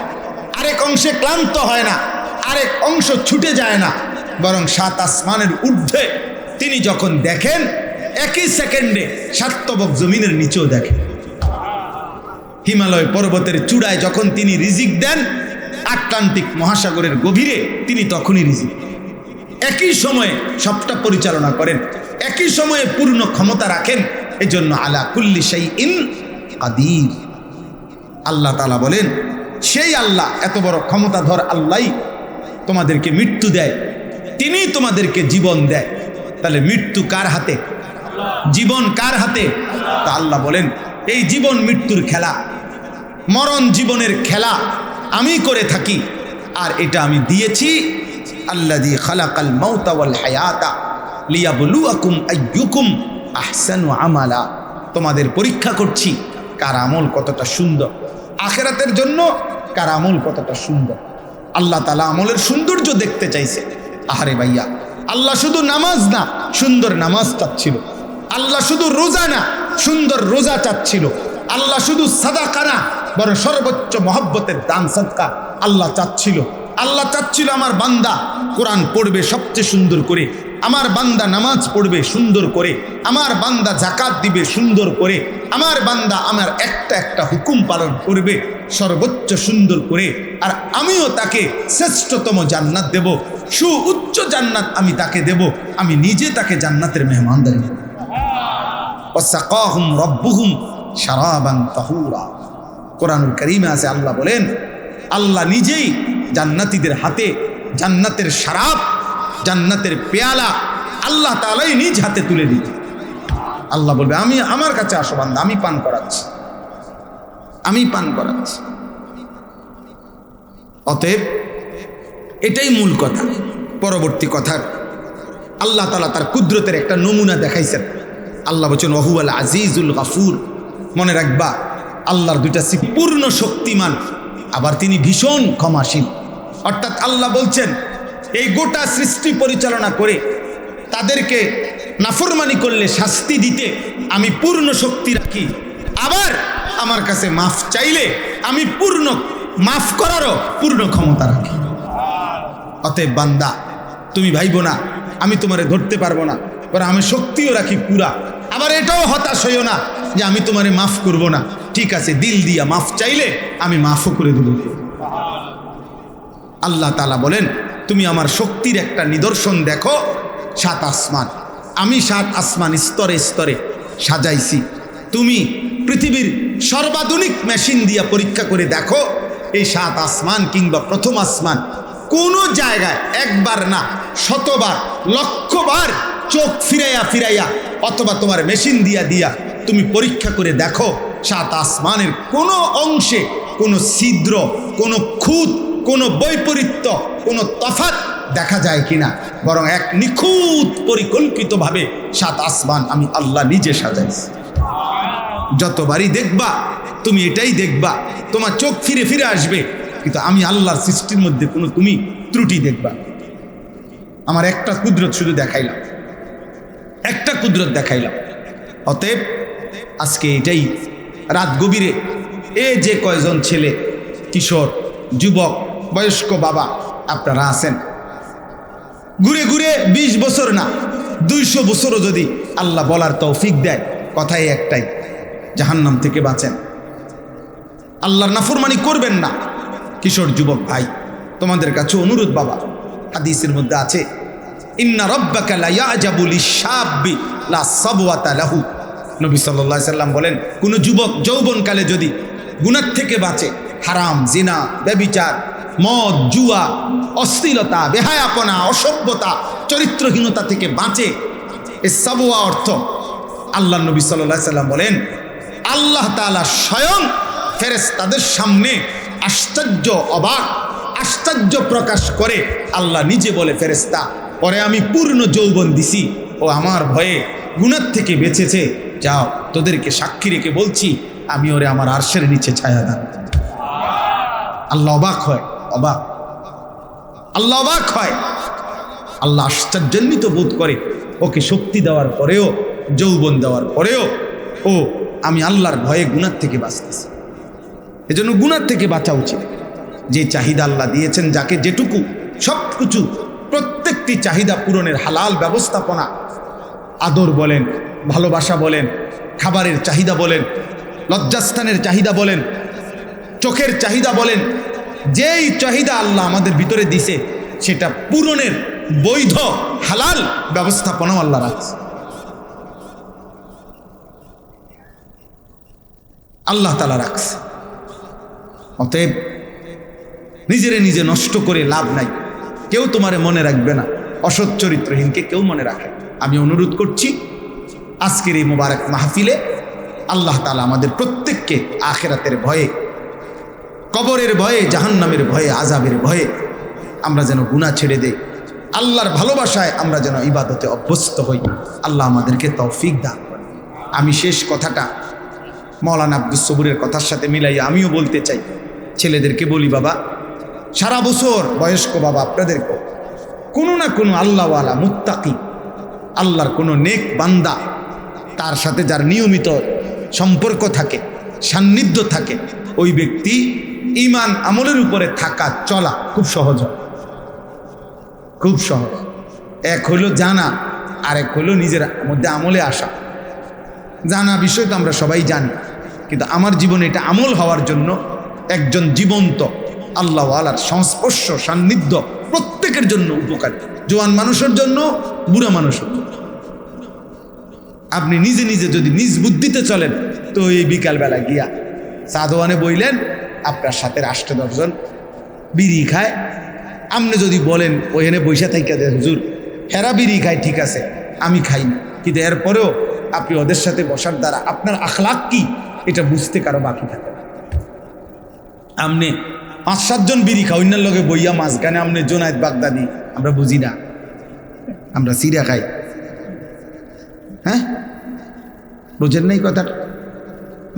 আরেক অংশে ক্লান্ত হয় না, আরেক অংশ ছুটে যায় না, বরং 7 আসমানের ঊর্ধ্বে তিনি যখন দেখেন একই সেকেন্ডে সাতবক জমিনের নিচেও দেখেন। হিমালয় পর্বতের চূড়ায় যখন তিনি রিজিক দেন, আটলান্টিক মহাসাগরের গভীরে তিনি তখনই রিজিক। একই সময়ে সবটা পরিচালনা করেন, একই সময়ে পূর্ণ ক্ষমতা রাখেন। এজন্য আলা কুল্লি শাইইন কাদির। আল্লাহ তাআলা বলেন, সেই আল্লাহ, এত বড় ক্ষমতাধর আল্লাহ তোমাদেরকে মৃত্যু দেয়, তিনি তোমাদেরকে জীবন দেয়। তাহলে মৃত্যু কার হাতে? জীবন কার হাতে? তা আল্লাহ বলেন, এই জীবন মৃত্যুর খেলা, মরণ জীবনের খেলা আমি করে থাকি, আর এটা আমি দিয়েছি। আল্লাযী খালাকাল মাউতা ওয়াল হায়াতা লিয়াবলুয়াকুম আইয়ুকুম আহসানু আমালা। তোমাদের পরীক্ষা করছি কার আমল কতটা সুন্দর, আখিরাতের জন্য কার আমল কতটা সুন্দর। আল্লাহ তাআলা আমলের সৌন্দর্য দেখতে চাইছে। আহারে ভাইয়া, আল্লাহ শুধু নামাজ না, সুন্দর নামাজ চাচ্ছিল। আল্লাহ শুধু রোজা না, সুন্দর রোজা চাচ্ছিল। আল্লাহ শুধু সাদাকা না, বরং সর্বোচ্চ মহব্বতের দান সাদকা আল্লাহ চাচ্ছিল। আল্লাহ চাচ্ছিল আমার বান্দা কোরআন পড়বে সবচেয়ে সুন্দর করে, আমার বান্দা নামাজ পড়বে সুন্দর করে, আমার বান্দা যাকাত দিবে সুন্দর করে, আমার বান্দা আমার একটা একটা হুকুম পালন করবে সর্বোচ্চ সুন্দর করে। আর আমিও তাকে শ্রেষ্ঠতম জান্নাত দেব, সুউচ্চ জান্নাত আমি তাকে দেব। আমি নিজে তাকে জান্নাতের মেহমানদারি দেব। ওয়াসাকাহুম রাব্বুহুম শারাবান তাহুরা। কোরআনুল কারীমে আছে, আল্লাহ বলেন, আল্লাহ নিজেই জান্নাতীদের হাতে জান্নাতের শরাব, জান্নাতের পেয়ালা আল্লাহ তাআলাই নিজ হাতে তুলে দিবে। আল্লাহ বলবে, আমি আমার কাছে আসো বান্দা, আমি পান করাচ্ছি, আমি পান করাচ্ছি। অতএব এটাই মূল কথা। পরবর্তী কথা, আল্লাহ তাআলা তার কুদরতের একটা নমুনা দেখাইছেন। আল্লাহ বলছেন, ওয়াহুয়াল আজিজুল গাফুর। মনে রাখবা, আল্লাহর দুইটা সিফাত, পূর্ণ শক্তিমান, আবার তিনি ভীষণ ক্ষমাশীল। অর্থাৎ আল্লাহ বলছেন, এই গোটা সৃষ্টি পরিচালনা করে তাদেরকে নাফরমানি করলে শাস্তি দিতে আমি পূর্ণ শক্তি রাখি, আবার আমার কাছে মাফ চাইলে আমি পূর্ণ মাফ করারও পূর্ণ ক্ষমতা রাখি। অতএব বান্দা, তুমি ভাইবো না আমি তোমারে ধরতে পারবো না, পরে আমি শক্তিও রাখি পুরা। আবার এটাও হতাশ হইও না যে আমি তোমারে মাফ করব না। ঠিক আছে, দিল দিয়া মাফ চাইলে আমি মাফও করে দেব। আল্লাহ তাআলা বলেন, তুমি আমার শক্তির একটা নিদর্শন দেখো। 7 আসমান, আমি 7 আসমান স্তরে স্তরে সাজাইছি। তুমি পৃথিবীর সর্বাধুনিক মেশিন দিয়া পরীক্ষা করে দেখো, এই 7 আসমান কিংবা প্রথম আসমান কোনো জায়গায় একবার না, শতবার, লক্ষবার চোখ ফিরাইয়া ফিরাইয়া অথবা তোমার মেশিন দিয়া দিয়া তুমি পরীক্ষা করে দেখো, 7 আসমানের কোনো অংশে কোনো ছিদ্র, কোনো খুঁত, কোনো বৈপরীত্য, কোনো তফাৎ দেখা যায় কিনা। বরং এক নিখুঁত পরিকল্পিতভাবে 7 আসমান আমি আল্লাহ নিজে সাজাইছি। যতবারই দেখবা তুমি এটাই দেখবা, তোমার চোখ ফিরে ফিরে আসবে, কিন্তু আমি আল্লাহর সৃষ্টির মধ্যে কোনো তুমি ত্রুটি দেখবা। আমার একটা কুদরত শুধু দেখাইলাম, একটা কুদরত দেখাইলাম। অতএব আজকে এটাই রাত গভীরে যে কয়জন ছেলে, কিশোর, যুবক, বয়স্ক বাবা আপনারা আছেন, ঘুরে ঘুরে 20 বছর না 200 বছরও যদি আল্লাহ বলার তৌফিক দেয়, কথাই একটাই, জাহান্নাম থেকে বাঁচেন, আল্লাহর নাফরমানি করবেন না। কিশোর যুবক ভাই, তোমাদের কাছে অনুরোধ বাবা, হাদিসের মধ্যে আছে, ইন্না রাব্বাকা লা ইয়াজাবু লিশ-শাব্বি লা সাবওয়াতা লাহু। নবী সাল্লাল্লাহু আলাইহি সাল্লাম বলেন, কোন যুবক যৌবনকালে যদি গুনাহ থেকে বাঁচে, হারাম, জিনা, ব্যভিচার, মদ, জুয়া, অশ্লীলতা, বেহায়াপনা, অসভ্যতা, চরিত্রহীনতা থেকে বাঁচে, এ সাবওয়া অর্থ আল্লাহ নবী সাল্লাল্লাহু আলাইহি সাল্লাম বলেন, আল্লাহ তাআলা স্বয়ং ফেরেশতাদের সামনে আশ্চর্য অবাক আশ্চর্য প্রকাশ করে আল্লাহ নিজে বলে, ফেরেশতা পরে আমি পূর্ণ যৌবন দিছি, ও আমার ভয়ে গুনাহ থেকে বেঁচেছে, যাও তোদেরকে সাক্ষী রেখে বলছি আমি ওরে আমার আরশের নিচে ছায়া দান। আল্লাহ অবাক হয়, অবাক, আল্লাহ অবাক হয়, আল্লাহ আশ্চর্যান্বিত বোধ করে, ওকে শক্তি দেওয়ার পরেও যৌবন দেওয়ার পরেও ও আমি আল্লাহর ভয়ে গুনাহ থেকে বাঁচতেছি। এজন্য গুনাহ থেকে বাঁচা উচিত। যে চাহিদা আল্লাহ দিয়েছেন যাকে যেটুকু, সব কিছু প্রত্যেকটি চাহিদা পূরণের হালাল ব্যবস্থাপনা, আদর বলেন, ভালোবাসা বলেন, খাবারের চাহিদা বলেন, লজ্জাস্থানের চাহিদা বলেন, চোখের চাহিদা বলেন, যেই চাহিদা আল্লাহ আমাদের ভিতরে দিছে সেটা পূরণের বৈধ হালাল ব্যবস্থাপনাও আল্লাহ রাখছে। আল্লাহ তাআলা রাখছে। অতএব নিজেরে নিজে নষ্ট করে লাভ নাই। কেউ তোমারে মনে রাখবে না, অসৎ চরিত্রহীনকে কেউ মনে রাখে। আমি অনুরোধ করছি আজকের এই মোবারক মাহফিলে আল্লাহ তাআলা আমাদের প্রত্যেককে আখিরাতের ভয়ে, কবরের ভয়ে, জাহান্নামের ভয়ে, আযাবের ভয়ে আমরা যেন গুনাহ ছেড়ে দেই, আল্লাহর ভালোবাসায় আমরা যেন ইবাদতে অভ্যস্ত হই। আল্লাহ আমাদেরকে তৌফিক দান করেন। আমি শেষ কথাটা মাওলানা আব্দুস সবুরের কথার সাথে মিলাইয়া আমিও বলতে চাই। ছেলেদেরকে বলি, বাবা সারা বছর, বয়স্ক বাবা আপনাদেরকে কোনো না কোনো আল্লাহওয়ালা মুত্তাকি, আল্লাহর কোনো নেক বান্দা, তার সাথে যার নিয়মিত সম্পর্ক থাকে, সান্নিধ্য থাকে, ওই ব্যক্তি ঈমান আমলের উপরে থাকা চলা খুব সহজ হয়, খুব সহজ। এক হলো জানা, আর এক হলো নিজের মধ্যে আমলে আসা। জানা বিষয় তো আমরা সবাই জানি, কিন্তু আমার জীবনে এটা আমল হওয়ার জন্য একজন জীবন্ত আল্লাহওয়ালার সংস্পর্শ, সান্নিধ্য প্রত্যেকের জন্য উপকারী, জোয়ান মানুষের জন্য, বুড়া মানুষের জন্য। আপনি নিজে নিজে যদি নিজ বুদ্ধিতে চলেন তো এই বিকালবেলা গিয়া চা দোকানে বইলেন, আপনার সাথে 8-10 জন বিড়ি খায়। আপনি যদি বলেন ওইখানে বৈশা থাইকা দেন, হুজুর হেরা বিড়ি খায়, ঠিক আছে আমি খাই না, কিন্তু এরপরেও আপনি ওদের সাথে বসার দ্বারা আপনার আখলাক কি এটা বুঝতে কারো বাকি থাকে না। আপনি 5-7 জন বিড়ি খাও, অন্যের লগে বইয়া মাঝখানে আপনি জোনায়েদ বাগদাদি, আমরা বুঝি না, আমরা সিরা খাই। হ্যাঁ, বুঝেন নাই কথাটা?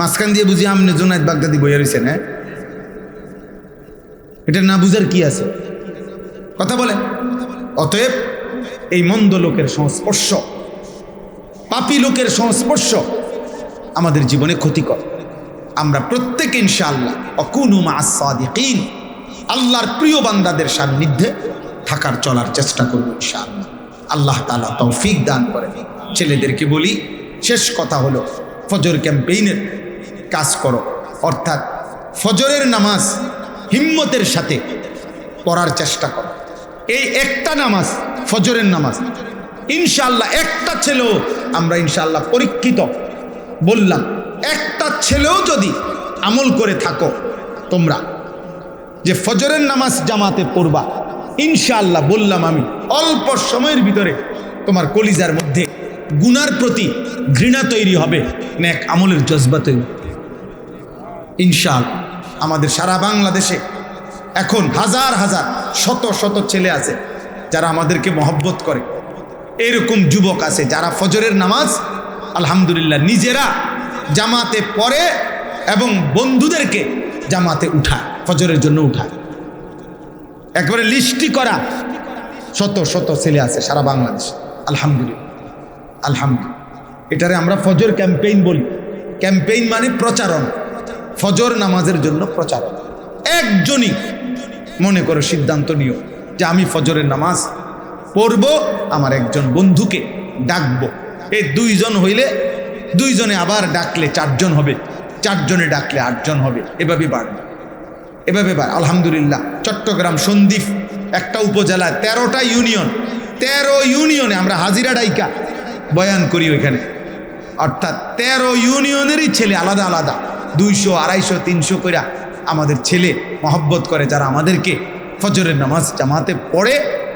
মাঝখান দিয়ে বুঝি আপনি জোনায়েদ বাগদাদি বইয়া রয়েছেন। হ্যাঁ, এটা না বুঝার কি আছে? কথা বলেন। অতএব এই মন্দ লোকের সংস্পর্শ, পাপী লোকের সংস্পর্শ আমাদের জীবনে ক্ষতিকর। আমরা প্রত্যেকে ইনশাআল্লাহ অকুনু মা'আস সাদিকিন, আল্লাহর প্রিয় বান্দাদের সান্নিধ্যে থাকার চলার চেষ্টা করব ইনশাআল্লাহ। আল্লাহ তাআলা তৌফিক দান করেন। ছেলেদেরকে বলি, শেষ কথা হলো ফজর ক্যাম্পেইনের কাজ করো, অর্থাৎ ফজরের নামাজ হিম্মতের সাথে পড়ার চেষ্টা করো। এই একটা নামাজ, ফজরের নামাজ, ইনশাআল্লাহ একটা ছেলেও আমরা ইনশাআল্লাহ পরীক্ষিত বললাম, একটা ছেলেও যদি আমল করে থাকো তোমরা যে ফজরের নামাজ জামাতে পড়বা, ইনশাআল্লাহ বললাম আমি অল্প সময়ের ভিতরে তোমার কলিজার মধ্যে গুনার প্রতি ঘৃণা তৈরি হবে, নেক আমলের জজবা তৈরি। ইনশাআল্লাহ আমাদের সারা বাংলাদেশে এখন হাজার হাজার শত শত ছেলে আছে যারা আমাদেরকে মহব্বত করে। এরকম যুবক আছে যারা ফজরের নামাজ আলহামদুলিল্লাহ নিজেরা জামাতে পড়ে এবং বন্ধুদেরকে জামাতে উঠায়, ফজরের জন্য উঠায়। একবারে লিস্টি করা শত শত ছেলে আছে সারা বাংলাদেশ, আলহামদুলিল্লাহ আলহামদুলিল্লাহ। এটারে আমরা ফজর ক্যাম্পেইন বলি। ক্যাম্পেইন মানে প্রচারণ, ফজর নামাজের জন্য প্রচারণ। একজনই মনে করো সিদ্ধান্ত নিও যে আমি ফজরের নামাজ পড়ব, আমার একজন বন্ধুকে ডাকবো। এই 2 জন হইলে 2 জনে আবার ডাকলে 4 জন হবে, 4 জনে ডাকলে 8 জন হবে, এভাবে বাড়বে, এভাবে বাড়। আলহামদুলিল্লাহ চট্টগ্রাম সন্দ্বীপ একটা উপজেলায় 13টা ইউনিয়ন, 13 ইউনিয়নে আমরা হাজিরা ডাইকা বয়ান করি ওইখানে। অর্থাৎ 13 ইউনিয়নেরই ছেলে আলাদা আলাদা 200, 250, 300 করে আমাদের ছেলে মহব্বত করে, যারা আমাদেরকে ফজরের নামাজ জামাতে পড়ে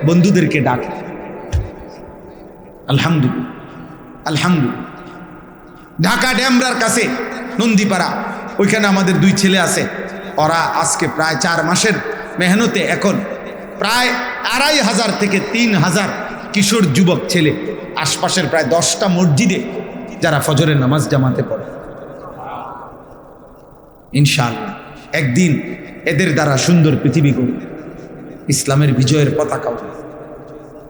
বন্ধুদেরকে ডাকে। আলহামদুলিল্লাহ আলহামদুলিল্লাহ। ঢাকা ড্যামরার কাছে নন্দীপাড়া, ওইখানে আমাদের 2 ছেলে আছে। ওরা আজকে প্রায় 4 মাসের মেহনতে এখন প্রায় 2500 থেকে 3000 কিশোর যুবক ছেলে আশপাশের প্রায় 10টা মসজিদে যারা ফজরের নামাজ জামাতে পড়ে। ইনশাআল্লাহ একদিন এদের দ্বারা সুন্দর পৃথিবী গড়বে, ইসলামের বিজয়ের পতাকা উঠবে।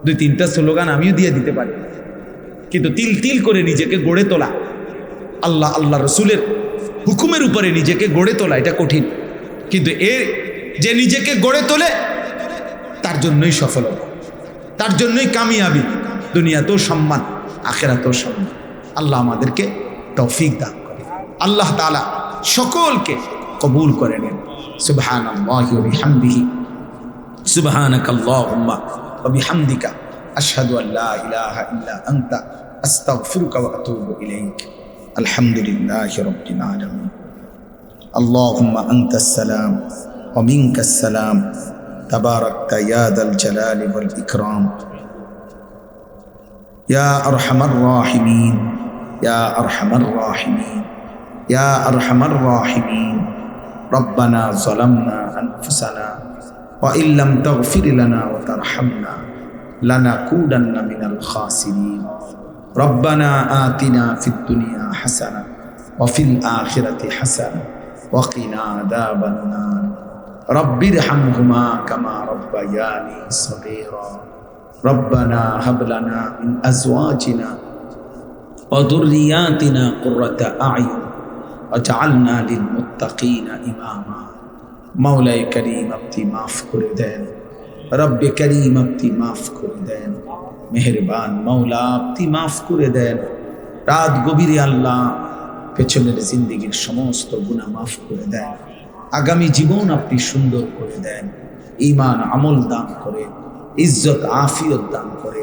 2-3টা স্লোগান আমিও দিয়ে দিতে পারি, কিন্তু তিল তিল করে নিজেকে গড়ে তোলা, আল্লাহ রসুলের হুকুমের উপরে নিজেকে গড়ে তোলা এটা কঠিন, কিন্তু এর যে নিজেকে গড়ে তোলে তার জন্যই সফলতা, তার জন্যই কামিয়াবি, দুনিয়াতেও সম্মান, আখিরাতেও সম্মান। আল্লাহ আমাদেরকে তৌফিক দান করে, আল্লাহ তাআলা সকলকে কবুল করে নেন। সুবহানাল্লাহি ওয়া বিহামদিহি, সুবহানাকাল্লাহুম্মা ওয়া বিহামদিকা, আশহাদু আল্লা ইলাহা ইল্লা আনতা, আস্তাগফিরুকা ওয়া আতুবু ইলাইক। আলহামদুলিল্লাহি রাব্বিল আলামিন। আল্লাহুম্মা আনতাস সালাম ওয়া মিনকাস সালাম, তাবারাকতা ইয়া যাল জালালি ওয়াল ইকরাম, ইয়া আরহামার রাহিমিন, ইয়া আরহামার রাহিমিন, ইয়া আরহামার রাহিমিন। রব্বানা যালামনা আনফুসানা ওয়া ইল্লাম তাগফির লানা ওয়া তারহামনা লানাকুনান্না মিনাল খাসিরিন। রব্বানা আতিনা ফিদ দুনিয়া হাসানা ওয়া ফিল আখিরাতি হাসানা ওয়া কিনা আযাবান নার। রব্বিরহামহুমা কামা রাব্বায়ানি সগীরা। রব্বানা হাব লানা মিন আজওয়াজিনা ওয়া যুররিয়াতিনা কুররাতা আ'য়ুন ওয়াজআলনা লিল মুত্তাকিনা ইমামা। মাওলাই করিম আপনি মাফ করে দেন, রব্বে করিম আপনি মাফ করে দেন, মেহেরবান মাওলা আপনি মাফ করে দেন। রাত গভীরে আল্লাহ পেছনের জিন্দেগির সমস্ত গুনাহ মাফ করে দেন, আগামী জীবন আপনি সুন্দর করে দেন, ঈমান আমল দান করে, ইজ্জত আফিয়ত দান করে,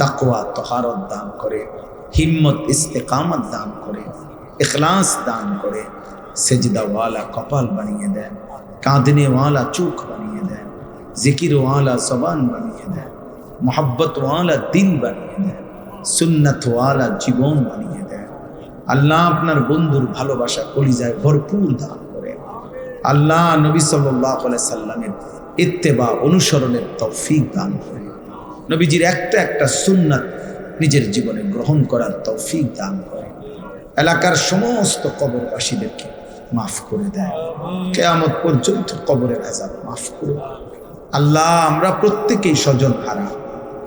তাকওয়া তহারত দান করে, হিম্মত ইস্তেকামত দান করে, ইখলাস দান করে, সেজদাওয়ালা কপাল বানিয়ে দেন, কাঁদনেওয়ালা চোখ বানিয়ে দেন, জিকিরওয়ালা জবান বানিয়ে দেন, মোহাব্বতওয়ালা দিল বানিয়ে দেন, সুন্নতওয়ালা জীবন বানিয়ে দেন। আল্লাহ আপনার বন্ধুর ভালোবাসা কলিজায় ভরপুর দান করে। আল্লাহ নবী সাল্লাল্লাহু আলাইহি সাল্লামের ইত্তেবা অনুসরণের তৌফিক দান করে। নবীজির একটা সুন্নাত নিজের জীবনে গ্রহণ করার তৌফিক দান করে। এলাকার সমস্ত কবরবাসীদেরকে মাফ করে দেয়, কিয়ামত পর্যন্ত কবরের আযাব মাফ করে। আল্লাহ আমরা প্রত্যেকেই স্বজন হারা,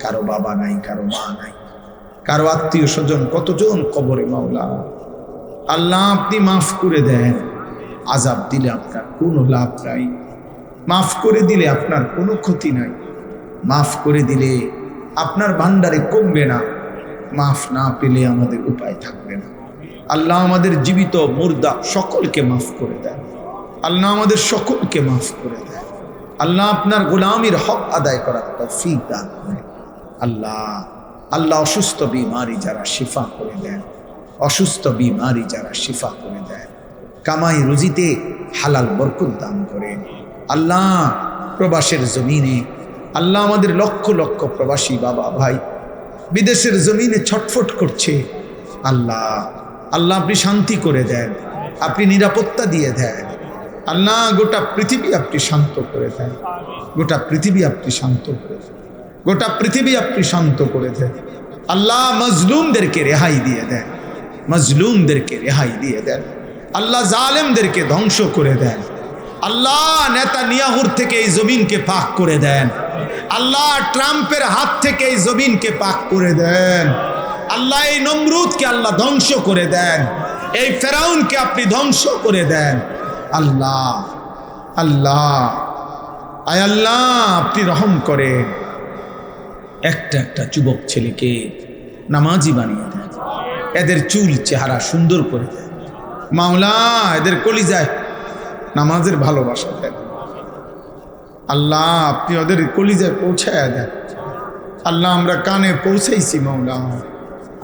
কারো বাবা নাই, কারো মা নাই, কারো আত্মীয় স্বজন কতজন কবরে। মাওলা আল্লাহ আপনি মাফ করে দেন। আযাব দিলে আপনার কোনো লাভ নাই, মাফ করে দিলে আপনার কোনো ক্ষতি নাই, মাফ করে দিলে আপনার ভান্ডারে কমবে না, মাফ না পেলে আমাদের উপায় থাকবে না। আল্লাহ আমাদের জীবিত মুর্দা সকলকে মাফ করে দেন। আল্লাহ আমাদের সকলকে মাফ করে দেন। আল্লাহ আপনার গোলামির হক আদায় করার তৌফিক দান করেন। আল্লাহ অসুস্থ বিমারি যারা শিফা করে দেন, অসুস্থ বিমারি যারা শিফা করে দেন, কামাই রুজিতে হালাল বরকত দান করেন। আল্লাহ প্রবাসের জমিনে আল্লাহ আমাদের লক্ষ লক্ষ প্রবাসী বাবা ভাই বিদেশের জমিনে ছটফট করছে। আল্লাহ আপনি শান্তি করে দেন, আপনি নিরাপত্তা দিয়ে দেন। আল্লাহ গোটা পৃথিবী আপনি শান্ত করে দেন, গোটা পৃথিবী আপনি শান্ত করে দেন, গোটা পৃথিবী আপনি শান্ত করে দেন। আল্লাহ মজলুমদেরকে রেহাই দিয়ে দেন, মজলুমদেরকে রেহাই দিয়ে দেন। আল্লাহ জালেমদেরকে ধ্বংস করে দেন। আল্লাহ নেতানিয়াহুর থেকে এই জমিনকে পাক করে দেন। আল্লাহ ট্রাম্পের হাত থেকে এই জমিনকে পাক করে দেন। আল্লাহ এই নমরুদকে আল্লাহ ধ্বংস করে দেন, এই ফেরাউনকে আপনি ধ্বংস করে দেন। আল্লাহ আয় আল্লাহ আপনি রহম করেন। একটা যুবক ছেলেকে নামাজি বানিয়ে দেন, এদের চুল চেহারা সুন্দর করে দেন। মাওলা এদের কলিজায় নামাজের ভালোবাসা দেন। আল্লাহ আপনি ওদের কলিজায় পৌঁছায় দেন। আল্লাহ আমরা কানে পৌঁছাইছি, মাওলা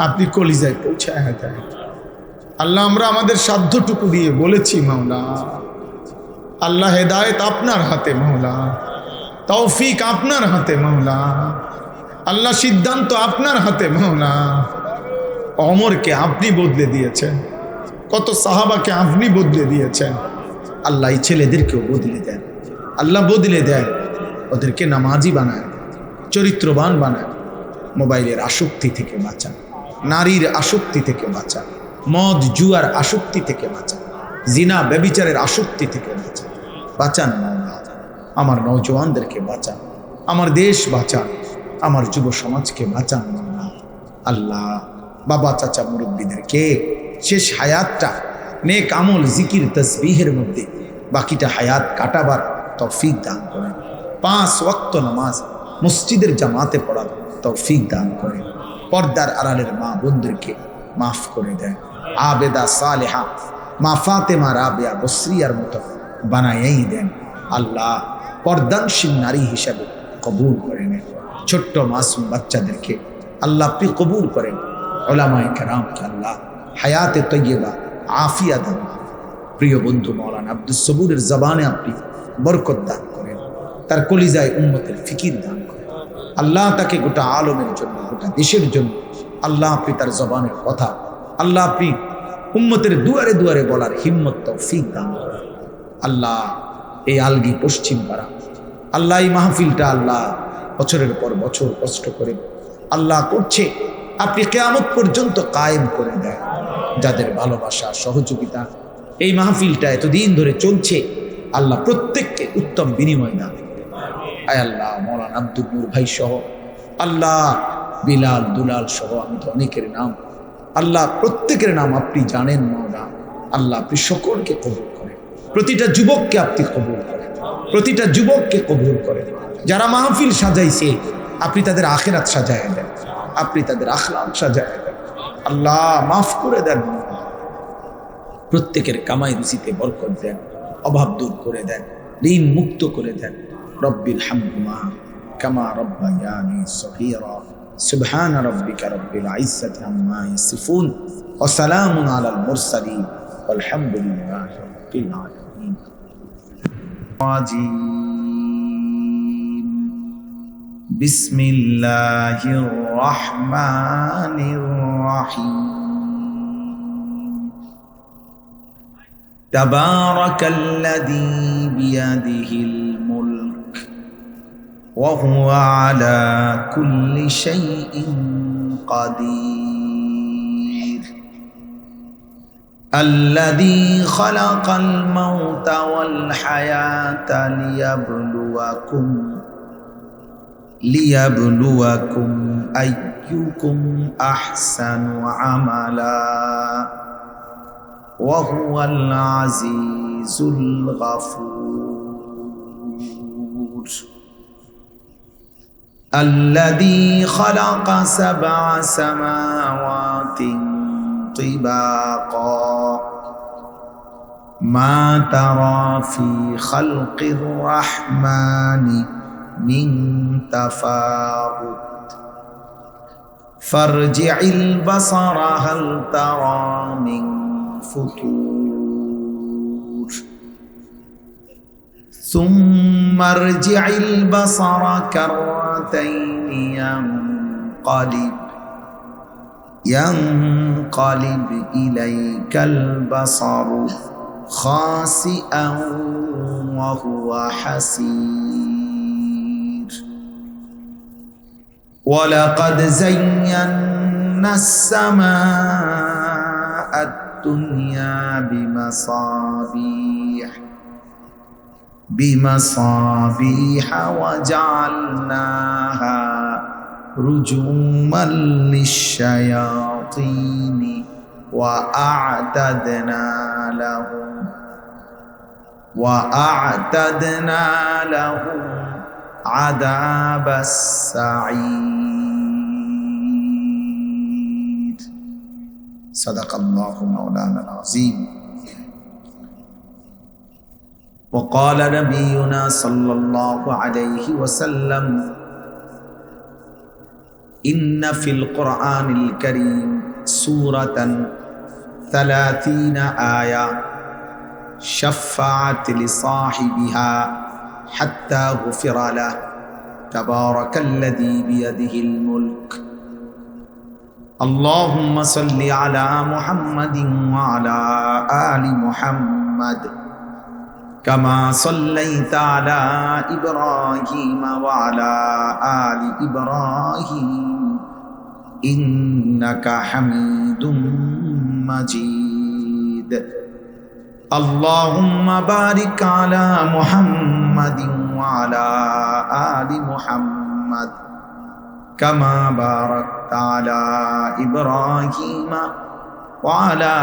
আপনি কলিজায় পৌঁছায় দেন। আল্লাহ আমরা আমাদের সাধ্যটুকু দিয়ে বলেছি মাওলা। আল্লাহ হেদায়েত আপনার হাতে মাওলা, তৌফিক আপনার হাতে মাওলা। আল্লাহ সিদ্ধান্ত আপনার হাতে মাওলা। ওমরকে আপনি বদলে দিয়েছেন, কত সাহাবাকে আপনি বদলে দিয়েছেন। আল্লাহ এই ছেলেদেরকেও বদলে দেন, আল্লাহ বদলে দেন, ওদেরকে নামাজি বানায়, চরিত্রবান বানায়। মোবাইলের আসক্তি থেকে বাঁচান, নারীর আসক্তি থেকে বাঁচান, মদ জুয়ার আসক্তি থেকে বাঁচান, জিনা ব্যভিচারের আসক্তি থেকে বাঁচান। বাঁচান মাওলা, আমার নওজওয়ানদেরকে বাঁচান, আমার দেশ বাঁচান, আমার যুব সমাজকে বাঁচান মাওলা। আল্লাহ বাবা চাচা মুরব্বীদেরকে শেষ হায়াতটা নেক আমল জিকির তসবিহের মধ্যে বাকিটা হায়াত কাটাবার তৌফিক দান করেন। 5 ওয়াক্ত নামাজ মসজিদের জামাতে পড়ার তৌফিক দান করেন। পর্দার আড়ালের মা বোনদেরকে মাফ করে দেন। আবেদা সালেহা মা ফাতেমা রাবেয়া বসরিয়ার মতো বানাইয়াই দেন। আল্লাহ পর্দানশীল নারী হিসাবে কবুল করে নেন। ছোট্ট মাসুম বাচ্চাদেরকে আল্লাহ আপনি কবুল করেন। উলামায়ে কেরামকে আল্লাহ হায়াতে তৈয়বা আফিয়া দান। প্রিয় বন্ধু মাওলানা আব্দুস সবুরের জবানে আপনি বরকত দান করেন, তার কলিজায় উম্মতের ফিকির দান করেন। আল্লাহ তাকে গোটা আলমের জন্য, গোটা দেশের জন্য আল্লাহ আপনি তার জবানের কথা আল্লাহ আপনি উম্মতের দুয়ারে দুয়ারে বলার হিম্মত তৌফিক দান করেন। আল্লাহ এই আলগি পশ্চিম পাড়া আল্লাহ এই মাহফিলটা আল্লাহ বছরের পর বছর কষ্ট করে আল্লাহ করছে, আপনি কিয়ামত পর্যন্ত কায়েম করে দেন। যাদের ভালোবাসা সহযোগিতা এই মাহফিলটা এতদিন ধরে চলছে, আল্লাহ প্রত্যেককে উত্তম বিনিময় দান করেন। আয় আল্লাহ মৌলানা আব্দুল নূর ভাই সহ আল্লাহ বিলাল দুলাল সহ আমি তো অনেকের নাম আল্লাহ প্রত্যেকের নাম আপনি জানেন মাওলা। আল্লাহ আপনি সকলকে কবুল করেন, প্রতিটা যুবককে আপনি কবুল করেন, প্রতিটা যুবককে কবুল করেন। যারা মাহফিল সাজাইছে আপনি তাদের আখিরাত সাজায় দেন, আপনি তাদের আখলাক সাজায় দেন। আল্লাহ মাফ করে দেন, প্রত্যেকের কামাই রুচিতে বরকত দেন, অভাব দূর করে দেন, ঋণ মুক্ত করে দেন। রব্বিল হামহুমা কামা রব্বায়ানি সগীরা। সুবহান রাব্বিকা রব্বিল ইজ্জাতি আম্মা ইয়াসিফুন ওয়া সালামুন আলাল মুরসালিন ওয়ালহামদুলিল্লাহি রাব্বিল আলামিন। বিসমিল্লাহির রহমানির রহিম। তাবারাকাল্লাযী বিয়াদিহিল মুলক ওয়া হুয়া আলা কুল্লি শাইইন কাদির। আল্লাযী খালাকাল মাউতা ওয়াল হায়াতা লিয়াবলুয়াকুম আইয়ুকুম আহসানু আমালা ওয়া হুয়াল আজিজুল গফুর। الذي خلق 7 سماوات طباقا ما ترى في خلق الرحمن من تفاوت فارجع البصر هل ترى من فتور ثم ارجع البصر كرتين ينقلب إليك البصر خاسئا وهو حسير ولقد زينا السماء الدنيا بمصابيح وجعلناها رجوما للشياطين وأعتدنا لهم عذاب السعير صدق الله مولانا العظيم. وقال نبينا صلى الله عليه وسلم إن في القرآن الكريم سورة 30 آية شفعت لصاحبها حتى غفر له تبارك الذي بيده الملك اللهم صل على محمد وعلى آل محمد كما صليت على إبراهيم وعلى آل إبراهيم إنك حميد مجيد اللهم بارك على محمد وعلى آل محمد كما باركت على إبراهيم وعلى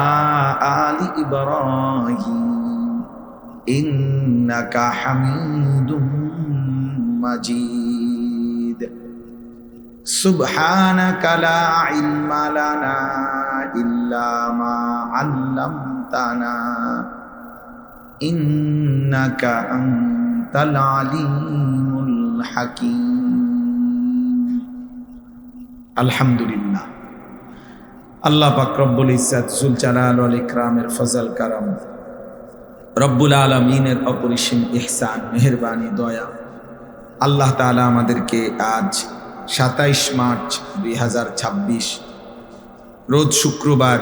آل إبراهيم إنك حميد مجيد سبحانك لا علم لنا إلا ما علمتنا إنك أنت العليم الحكيم আলহামদুলিল্লাহ। আল্লাহ পাক রব্বুল ইজ্জত জুল জালাল ওয়াল ইকরামের ফজল কারাম, রব্বুল আলামিনের অপরিসীম ইহসান মেহেরবানি দয়া, আল্লাহ তাআলা আমাদেরকে আজ 27 মার্চ 2026 রোজ শুক্রবার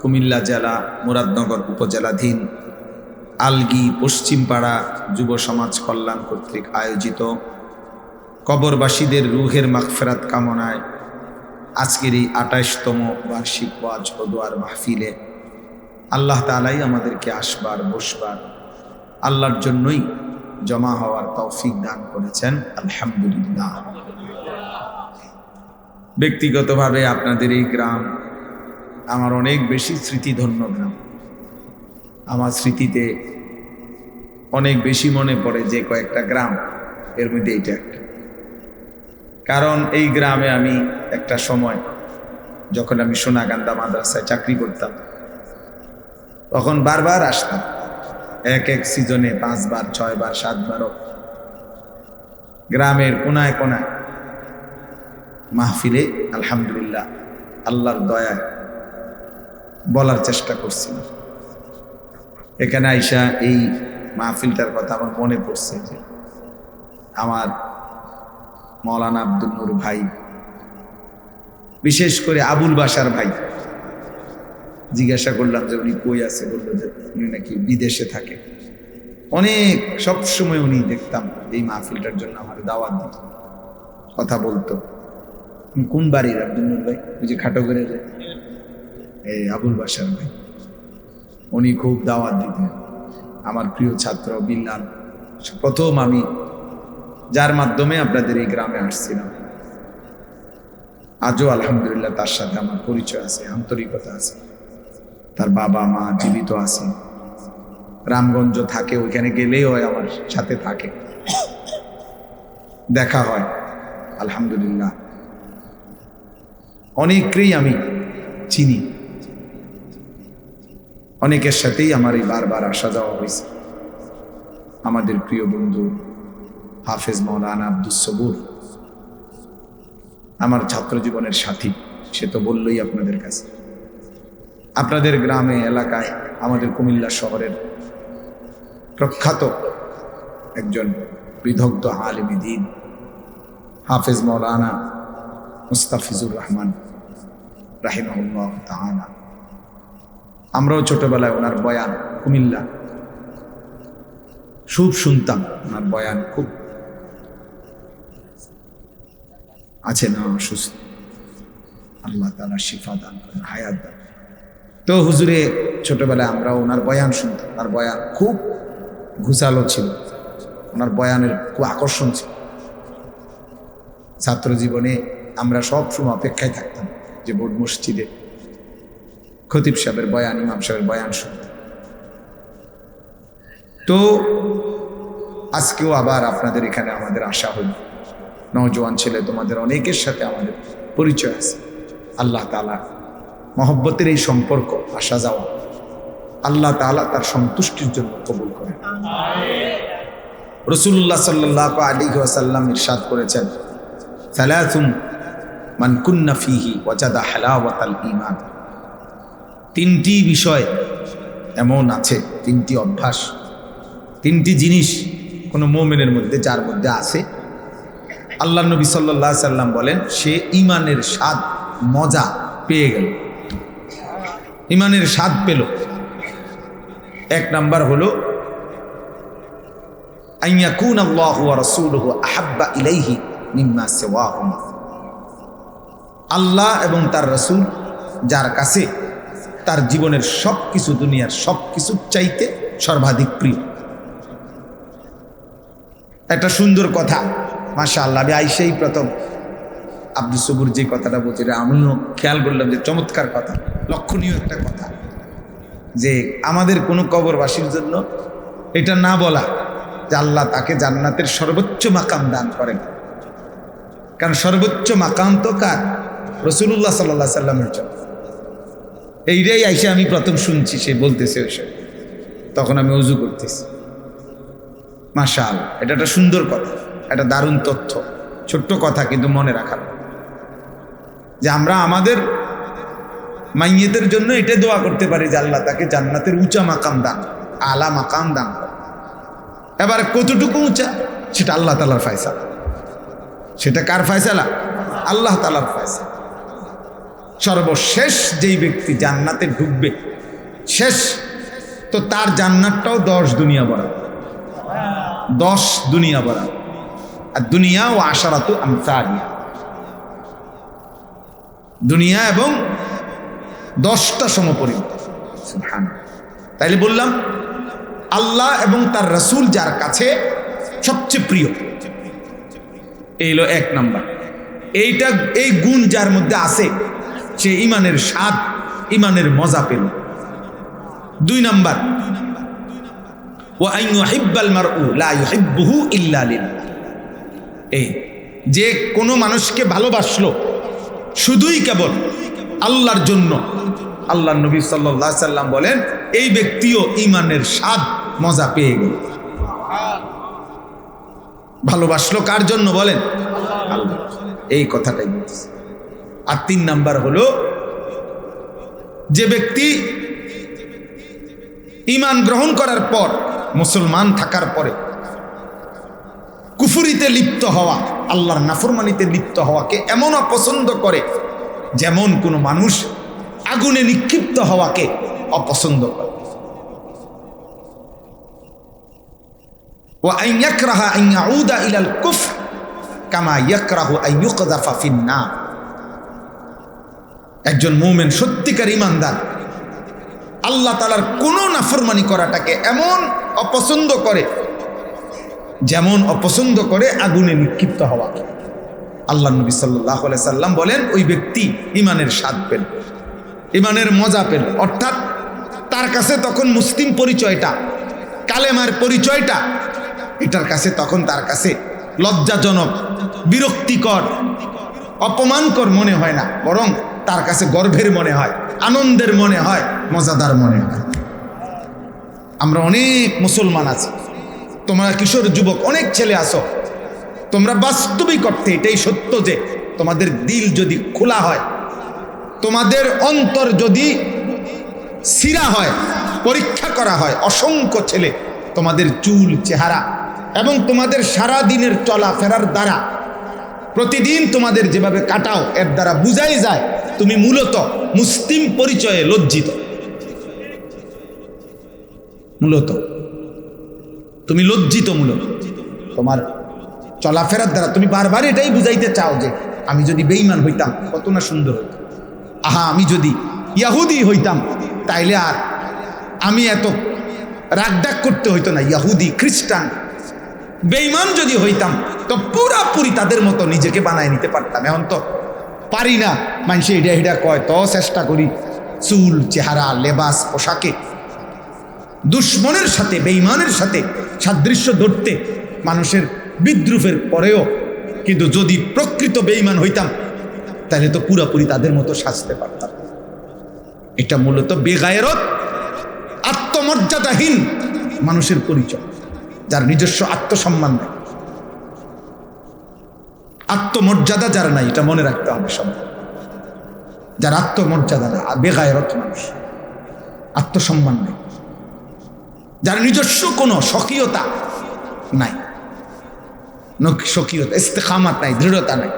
কুমিল্লা জেলা মুরাদনগর উপজেলাধীন আলগি পশ্চিমপাড়া যুব সমাজ কল্যাণ কর্তৃক আয়োজিত কবরবাসীদের রুহের মাগফিরাত কামনায় আজকের এই 28তম বার্ষিক ওয়াজ ও দোয়ার মাহফিলে আল্লাহ তাআলাই আমাদেরকে আসবার বসবার আল্লাহর জন্যই জমা হওয়ার তৌফিক দান করেছেন, আলহামদুলিল্লাহ। ব্যক্তিগতভাবে আপনাদের এই গ্রাম আমার অনেক বেশি স্মৃতিধন্য গ্রাম। আমার স্মৃতিতে অনেক বেশি মনে পড়ে যে কয়েকটা গ্রাম, এর মধ্যে এইটা একটা। কারণ এই গ্রামে আমি একটা সময় যখন আমি সোনাকান্দা মাদ্রাসায় চাকরি করতাম তখন বারবার আসতাম, এক এক সিজনে 5 বার 6 বার 7 বারও গ্রামের কোনায় কোনায় মাহফিলে আলহামদুলিল্লাহ আল্লাহর দয়ায় বলার চেষ্টা করছিলাম। এখানে আইসা এই মাহফিলটার কথা আমার মনে পড়ছে যে আমার মৌলানা আব্দুল নূর ভাই, বিশেষ করে আবুল বাশার ভাই, জিজ্ঞাসা করলাম যে উনি কই আছে, বললো যে উনি নাকি বিদেশে থাকে। অনেক সবসময় উনি দেখতাম এই মাহফিলটার জন্য আমার দাওয়াত দিত, কথা বলতো। কোন বাড়ির আব্দুল নূর ভাই? ওই যে খাটো করে এই আবুল বাশার ভাই, উনি খুব দাওয়াত দিতেন। আমার প্রিয় ছাত্র বিল্লাল, প্রথম আমি যার মাধ্যমে আপনাদের এই গ্রামে আসছিলাম, আজও আলহামদুলিল্লাহ তার সাথে আমার পরিচয় আছে, আন্তরিকতা আছে। তার বাবা মা জীবিত আছে, রামগঞ্জ থাকে, ওইখানে গেলেই হয় আমার সাথে থাকে, দেখা হয় আলহামদুলিল্লাহ। অনেকেই আমি চিনি, অনেকের সাথেই আমার এই বারবার আসা যাওয়া হয়েছে। আমাদের প্রিয় বন্ধু হাফেজ মাওলানা আব্দুস সবুর আমার ছাত্র জীবনের সাথী, সে তো বললই আপনাদের কাছে। আপনাদের গ্রামে এলাকায় আমাদের কুমিল্লা শহরের প্রখ্যাত একজন বিদগ্ধ আলেমে দ্বীন হাফেজ মাওলানা মুস্তাফিজুর রহমান রাহিমাহুল্লাহ তাআলা। আমরাও ছোটবেলায় ওনার বয়ান কুমিল্লা খুব শুনতাম, ওনার বয়ান খুব আছে না অসুস্থ, আল্লাহ তাআলা শিফা দান করেন, হায়াত দান। তো হুজুরে ছোটবেলায় আমরা ওনার বয়ান শুনতাম, ওনার বয়ান খুব ঘুষালো ছিল, ওনার বয়ানের খুব আকর্ষণ ছিল। ছাত্র জীবনে আমরা সব সময় অপেক্ষায় থাকতাম যে বোর্ড মসজিদে খতিব সাহেবের বয়ান, ইমাম সাহেবের বয়ান শুনতাম। তো আজকেও আবার আপনাদের এখানে আমাদের আসা হলো, নওজোয়ান ছেলে তোমাদের অনেকের সাথে আমাদের পরিচয় আছে। আল্লাহ তাআলা মহব্বতের এই সম্পর্ক, আসা যাওয়া, আল্লাহ তাআলা তার সন্তুষ্টির জন্য কবুল করেন। রাসূলুল্লাহ সাল্লাল্লাহু আলাইহি ওয়াসাল্লাম ইরশাদ করেছেন, সালাসুন মান কুন্না ফীহি ওয়াজাদা হালাওয়াতাল ঈমান। তিনটি বিষয় এমন আছে, তিনটি অভ্যাস, তিনটি জিনিস কোনো মুমিনের মধ্যে, যার মধ্যে আছে, আল্লাহ নবী সাল্লাল্লাহু আলাইহি সাল্লাম বলেন সে ঈমানের স্বাদ মজা পেয়ে গেল, ইমানের স্বাদ পেল। এক নাম্বার হলো আইয়াকুন আল্লাহু ওয়া রাসূলুহু আহাব্বা ইলাইহি মিম্মা সিওয়াহুমা, আল্লাহ এবং তার রাসূল যার কাছে তার জীবনের সব কিছু, দুনিয়ার সব কিছু চাইতে সর্বাধিক প্রিয়। একটা সুন্দর কথা, মাশাআল্লাহ। আমি আইসেই প্রথম আব্দুল সবুর যে কথাটা বলছে, আমিও খেয়াল করলাম যে চমৎকার কথা, লক্ষণীয় একটা কথা, যে আমাদের কোনো কবরবাসীর জন্য এটা না বলা যে আল্লাহ তাকে জান্নাতের সর্বোচ্চ মাকাম দান করেন। কারণ সর্বোচ্চ মাকাম তো কার? রাসূলুল্লাহ সাল্লাল্লাহু আলাইহি সাল্লামের জন্য। এইটাই আইসে আমি প্রথম শুনছি, সে বলতেছে ওইসব, তখন আমি ওযু করতেছি। মাশাআল্লাহ, এটা একটা সুন্দর কথা, একটা দারুণ তথ্য, ছোট্ট কথা কিন্তু মনে রাখার, যে আমরা আমাদের মাইয়েতের জন্য এটা দোয়া করতে পারি যে আল্লাহ তাকে জান্নাতের উঁচা মাকাম দান, আলা মাকাম দান করে। এবার কতটুকু উঁচা সেটা আল্লাহ তাআলার ফয়সালা। সেটা কার ফয়সালা? আল্লাহ তাআলার ফয়সালা। সর্বশেষ যেই ব্যক্তি জান্নাতে ঢুকবে, শেষ তো তার জান্নাতটাও 10 দুনিয়া বরাবর, 10 দুনিয়া বরাবর। আর দুনিয়া ও আশারাতু আমসালিহা, দুনিয়া এবং 10টা সমপরিমাণ। সুবহানাল্লাহ। তাইলে বললাম আল্লাহ এবং তার রাসূল যার কাছে সবচেয়ে প্রিয়, এই হলো এক নাম্বার। এইটা, এই গুণ যার মধ্যে আছে, সে ইমানের স্বাদ, ইমানের মজা পেল। 2 নাম্বার, ওয়া আন ইউহিব্বাল মারউ লা ইউহিব্বুহু ইল্লা লিল্লাহ। এই যে কোনো মানুষকে ভালোবাসলো শুধুই কেবল আল্লাহর জন্য, আল্লাহর নবী সাল্লাল্লাহু আলাইহি সাল্লাম বলেন এই ব্যক্তিও ইমানের স্বাদ মজা পেয়ে গেল। ভালোবাসলো কার জন্য বলেন? আল্লাহ। এই কথাটাই বলতেছে। আর 3 নাম্বার হলো, যে ব্যক্তি ঈমান গ্রহণ করার পর, মুসলমান থাকার পরে কুফরিতে লিপ্ত হওয়া, আল্লাহর নাফরমানিতে লিপ্ত হওয়াকে এমন অপছন্দ করে যেমন কোনো মানুষ আগুনে নিক্ষিপ্ত হওয়াকে অপছন্দ করে। ওয়া আন ইয়াকরাহা আন ইয়াউদা ইলাল কুফর কামা ইয়াকরাহু আন ইউকযাফা ফিন নার। একজন মুমিন, সত্যিকার ঈমানদার, আল্লাহ তাআলার কোনো নাফরমানি করাটাকে এমন অপছন্দ করে যেমন অপছন্দ করে আগুনে নিক্ষিপ্ত হওয়াকে। আল্লাহ নবী সাল্লাল্লাহু আলাইহি সাল্লাম বলেন ওই ব্যক্তি ঈমানের স্বাদ পেল, ঈমানের মজা পেল। অর্থাৎ তার কাছে তখন মুসলিম পরিচয়টা, কালেমার পরিচয়টা, এটার কাছে তখন তার কাছে লজ্জাজনক, বিরক্তিকর, অপমানকর মনে হয় না, বরং তার কাছে গর্বের মনে হয়, আনন্দের মনে হয়, মজাদার মনে হয়। আমরা অনেক মুসলমান আছি, তোমরা কিশোর যুবক অনেক ছেলে আসো, তোমরা বাস্তবিক অর্থে এটাই সত্য যে তোমাদের দিল যদি খোলা হয়, তোমাদের অন্তর যদি সিরা হয়, পরীক্ষা করা হয়, অসংখ্য ছেলে তোমাদের চুল, চেহারা এবং তোমাদের সারা দিনের চলাফেরার দ্বারা, প্রতিদিন তোমাদের যেভাবে কাটাও, এর দ্বারা বুঝাই যায় তুমি মূলত মুসলিম পরিচয়ে লজ্জিত। মূলত তুমি লজ্জিত, মূলত তোমার চলাফেরার দ্বারা তুমি বারবার এটাই বুঝাইতে চাও যে আমি যদি বেঈমান হইতাম কত না সুন্দর হইত, আহা আমি যদি ইয়াহুদি হইতাম তাইলে আর আমি এত রাগডাক করতে হইতো না। ইয়াহুদি, খ্রিস্টান, বেঈমান যদি হইতাম তো পুরাপুরি তাদের মতো নিজেকে বানায় নিতে পারতাম। এখন তো পারি না, মানুষে এটা এটা কয়, তো চেষ্টা করি চুল, চেহারা, লেবাস, পোশাকে দুশ্মনের সাথে, বেঈমানের সাথে সাদৃশ্য ধরতে মানুষের বিদ্রুপের পরেও, কিন্তু যদি প্রকৃত বেঈমান হইতাম তাহলে তো পুরাপুরি তাদের মতো সাজতে পারতাম। এটা মূলত বেগায়রত, আত্মমর্যাদাহীন মানুষের পরিচয়, যার নিজস্ব আত্মসম্মান নেই, আত্মমর্যাদা যার নাই, এটা মনে রাখতে হবে সব। যার আত্মমর্যাদা না, বেগায়রত মানুষ, আত্মসম্মান নেই, যার নিজস্ব কোনো স্বকীয়তা নাই, স্বকীয়তা, ইস্তেকামাত নাই, দৃঢ়তা নাই,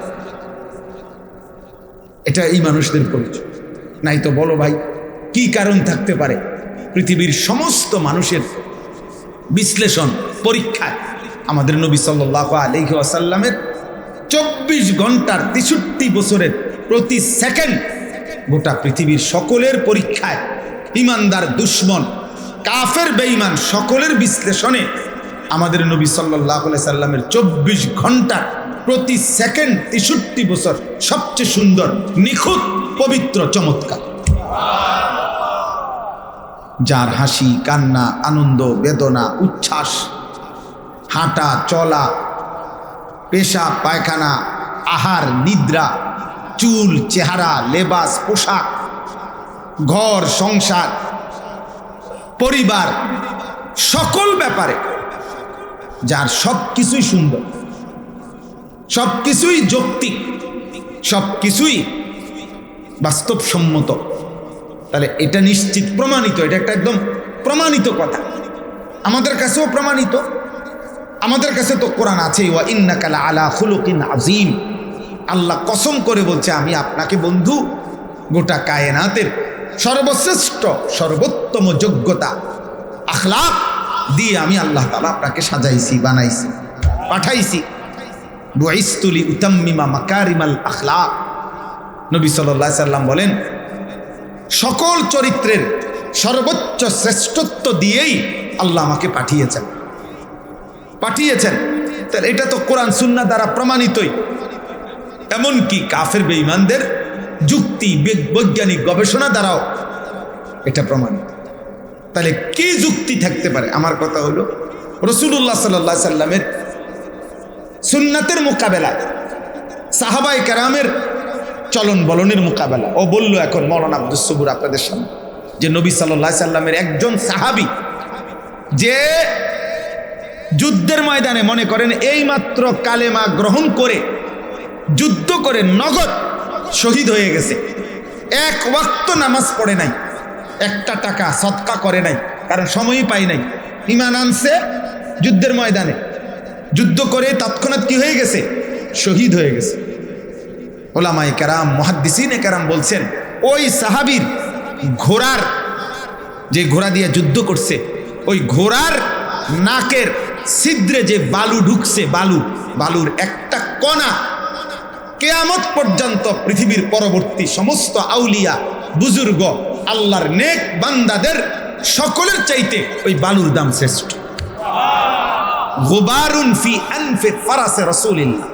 এটা এই মানুষদের পরিচয়। নাই তো বলো ভাই কি কারণ থাকতে পারে? পৃথিবীর সমস্ত মানুষের বিশ্লেষণ পরীক্ষায় আমাদের নবী সাল্লাল্লাহু আলাইহি ওয়াসাল্লামের 24 ঘন্টার 63 বছরের প্রতি সেকেন্ড গোটা পৃথিবীর সকলের পরীক্ষায়, ইমানদার দুশ্মন কাফের বেঈমান সকলের বিশ্লেষণে আমাদের নবী সাল্লাল্লাহু আলাইহি সাল্লামের 24 ঘন্টার প্রতি সেকেন্ড 63 বছর সবচেয়ে সুন্দর, নিখুঁত, পবিত্র, চমৎকার। যার হাসি, কান্না, আনন্দ, বেদনা, উচ্ছ্বাস, হাঁটা চলা, পেশা পায়খানা, আহার নিদ্রা, চুল চেহারা, লেবাস পোশাক, ঘর সংসার, পরিবার, সকল ব্যাপারে যার সব কিছুই সুন্দর, সব কিছুই যৌক্তিক, সব কিছুই বাস্তবসম্মত, তাহলে এটা নিশ্চিত প্রমাণিত, এটা একটা একদম প্রমাণিত কথা, আমাদের কাছেও প্রমাণিত। আমাদের কাছে তো কোরআন আছেই, ওয়া ইন্নাকা লাআলা খুলুকিন আযীম। আল্লাহ কসম করে বলছে, আমি আপনাকে বন্ধু গোটা কায়নাতের সর্বশ্রেষ্ঠ সর্বোত্তম যোগ্যতা আখলাক দিয়ে আমি আল্লাহ তাআলা আপনাকে সাজাইছি, বানাইছি, পাঠাইছি। বুইসতু লিউতাম্মিমা মাকারিমাল আখলাক। নবী সাল্লাল্লাহু আলাইহি সাল্লাম বলেন, সকল চরিত্রের সর্বোচ্চ শ্রেষ্ঠত্ব দিয়েই আল্লাহ আমাকে পাঠিয়েছেন। তাহলে এটা তো কোরআন সুন্নাহ দ্বারা প্রমাণিতই। এমনকি কাফের বেঈমানদের যুক্তি, বৈজ্ঞানিক গবেষণা দ্বারাও এটা প্রমাণিত। তাহলে কি যুক্তি থাকতে পারে? আমার কথা হলো, রাসূলুল্লাহ সাল্লাল্লাহু আলাইহি সাল্লামের সুন্নাতের মোকাবেলায় সাহাবায়ে কেরামের চলন বলনের মোকাবেলা। ও বলল এখন মওলানা আব্দুস সবুর আপনাদের সামনে যে নবী সাল্লাল্লাহু আলাইহি সাল্লামের একজন সাহাবী যে যুদ্ধের ময়দানে মনে করেন এই মাত্র কালেমা গ্রহণ করে যুদ্ধ করে নগদ শহীদ হয়ে গেছে, এক ওয়াক্ত নামাজ পড়ে নাই, একটা টাকা সদকা করে নাই, কারণ সময়ই পাই নাই, ঈমান আনছে যুদ্ধের ময়দানে, যুদ্ধ করে তৎক্ষণাৎ কি হয়ে গেছে? শহীদ হয়ে গেছে। ওলামায়ে কেরাম, মুহাদ্দিসিনে কেরাম বলছেন, ওই সাহাবীর ঘোড়ার, যে ঘোড়া দিয়ে যুদ্ধ করছে, ওই ঘোড়ার নাকের ছিদ্রে যে বালু ঢুকছে, বালুর একটা কণা কিয়ামত পর্যন্ত পৃথিবীর পরবর্তী সমস্ত আউলিয়া, বুজুর্গ, আল্লাহর নেক বান্দাদের সকলের চাইতে ওই বালুর দাম শ্রেষ্ঠ। গুবারুন ফি আনফি ফারাসে রাসূলিল্লাহ।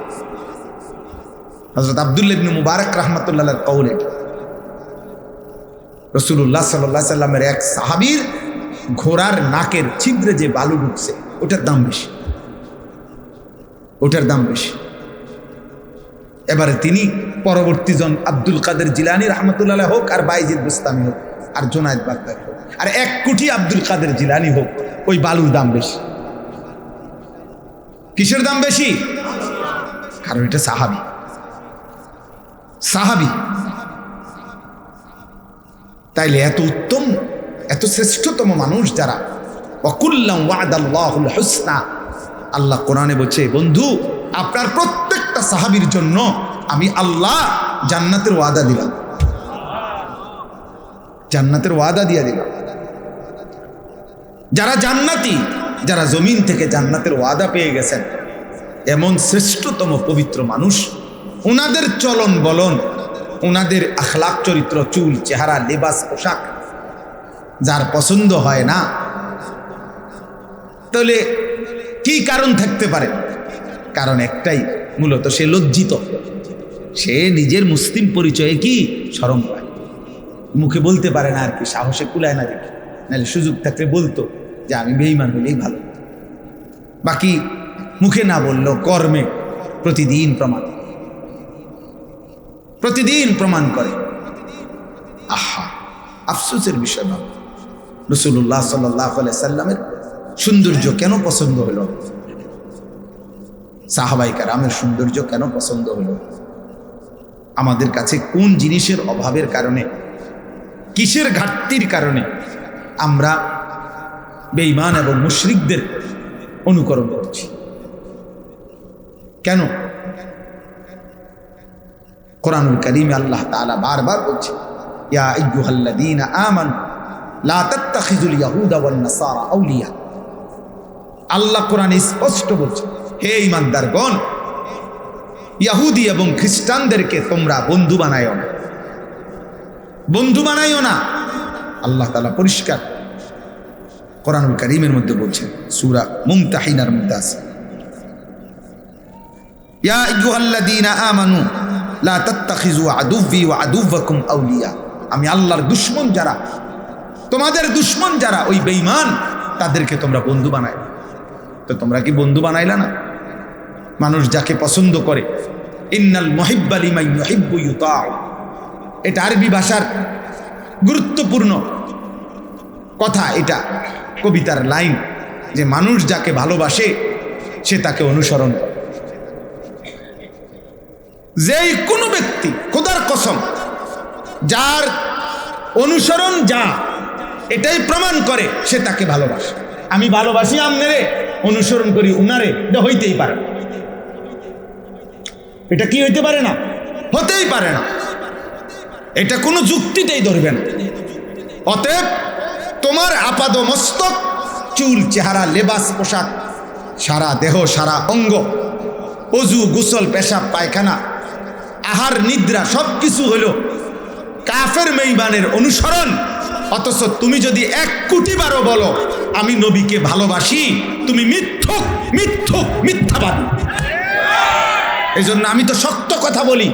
হযরত আব্দুল্লাহ ইবনে মুবারক রাহমাতুল্লাহ আলাইহির কওল। রাসূলুল্লাহ সাল্লাল্লাহু আলাইহি সাল্লামের এক সাহাবীর ঘোড়ার নাকের ছিদ্রে যে বালু ঢুকছে, ওটার দাম বেশি, ওটার দাম বেশি। এবারে তিনি পরবর্তী জন আব্দুল কাদের জিলানী রাহমাতুল্লাহ আলাইহি হোক, আর বাইজিদ বুস্তামি হোক, আর জুনায়েদ বাগদাদী হোক, আর 1 কোটি আব্দুল কাদের জিলানী হোক, ওই বালুর দাম বেশি। কিসের দাম বেশি? কারণ এটা সাহাবী। তাইলে এত উত্তম, এত শ্রেষ্ঠতম মানুষ যারা, ওয়াকুল্লাম ওয়াদাল্লাহুল হুসনা, আল্লাহ কোরআনে বলছে, বন্ধু আপনার প্রত্যেকটা সাহাবীর জন্য আমি আল্লাহ জান্নাতের ওয়াদা দিলাম, জান্নাতের ওয়াদা দিয়ে দিলাম। যারা জান্নাতি, যারা জমিন থেকে জান্নাতের ওয়াদা পেয়ে গেছেন, এমন শ্রেষ্ঠতম পবিত্র মানুষ, ওনাদের চলন বলন, ওনাদের আখলাক চরিত্র, চুল চেহারা, লেবাস পোশাক যার পছন্দ হয় না, তাহলে কি কারণ থাকতে পারে? কারণ একটাই, মূলত সে লজ্জিত, সে নিজের মুসলিম পরিচয়ে কি শরম পায়, মুখে বলতে পারে না আর কি, সাহসে কুলায় না দেখি, নাহলে সুযোগ থাকলে বলতো যে আমি বেঈমান হলেই ভালো। বাকি মুখে না বললেও কর্মে প্রতিদিন প্রমাণ করে। আহা, আফসোসের বিষয় না, রাসূলুল্লাহ সাল্লাল্লাহু আলাইহি সাল্লামের সৌন্দর্য কেন পছন্দ হলো? সাহাবায়ে কেরামের সৌন্দর্য কেন পছন্দ হলো? আমাদের কাছে কোন জিনিসের অভাবের কারণে, কিসের ঘাটতির কারণে আমরা বেঈমান এবং মুশরিকদের অনুকরণ করছি? কেন? কোরআনুল কারীমে আল্লাহ তাআলা বারবার বলছে, ইয়া আইয়ুহাল্লাযীনা আমানু লা তাত্তাখিযুল ইয়াহুদা ওয়ান নাসারা আউলিয়া। আল্লাহ কোরআনে স্পষ্ট বলছে, হে ঈমানদারগণ, ইহুদি এবং খ্রিস্টানদেরকে তোমরা বন্ধু বানায়ো না, বন্ধু বানাইও না। আল্লাহ তাআলা পরিষ্কার কোরআনুল কারীমের মধ্যে বলছেন, সূরা মুমতাহিনার মধ্যে আছে, ইয়া আইয়ুহাল্লাযীনা আমানু লা তাত্তাখিযু আদুव्বি ওয়া আদুव्বাকুম আউলিয়া। আমি আল্লাহর দুশমন যারা, তোমাদের দুশমন যারা, ওই বেঈমান, তাদেরকে তোমরা বন্ধু বানায়। তো তোমরা কি বন্ধু বানাইলা না? মানুষ যাকে পছন্দ করে, ইন্নাল মুহিব্বা লিমান ইউহিব্বু ইউতাউ, এটা আরবি ভাষার গুরুত্বপূর্ণ কথা। এটা কবিতার লাইন যে মানুষ যাকে ভালোবাসে সে তাকে অনুসরণ করে। যেই কোনো ব্যক্তি, খোদার কসম, যার অনুসরণ যা এটাই প্রমাণ করে সে তাকে ভালোবাসে। আমি ভালোবাসি আমনেরে, অনুসরণ করি উনারে, এটা হইতেই পারে না। এটা কি হইতে পারে না? হতেই পারে না। এটা কোনো যুক্তিতেই ধরবে না। অতএব তোমার আপাদ মস্তক, চুল, চেহারা, লেবাস, পোশাক, সারা দেহ, সারা অঙ্গ, অজু, গোসল, পেশাব, পায়খানা, আহার, নিদ্রা, সবকিছু হলো কাফের বেঈমানের অনুসরণ। অথচ তুমি যদি 1 কোটি বারও বলো আমি নবীকে ভালোবাসি, তুমি মিথ্যুক, মিথ্যুক, মিথ্যাবাদী। এই জন্য আমি তো শক্ত কথা বলি,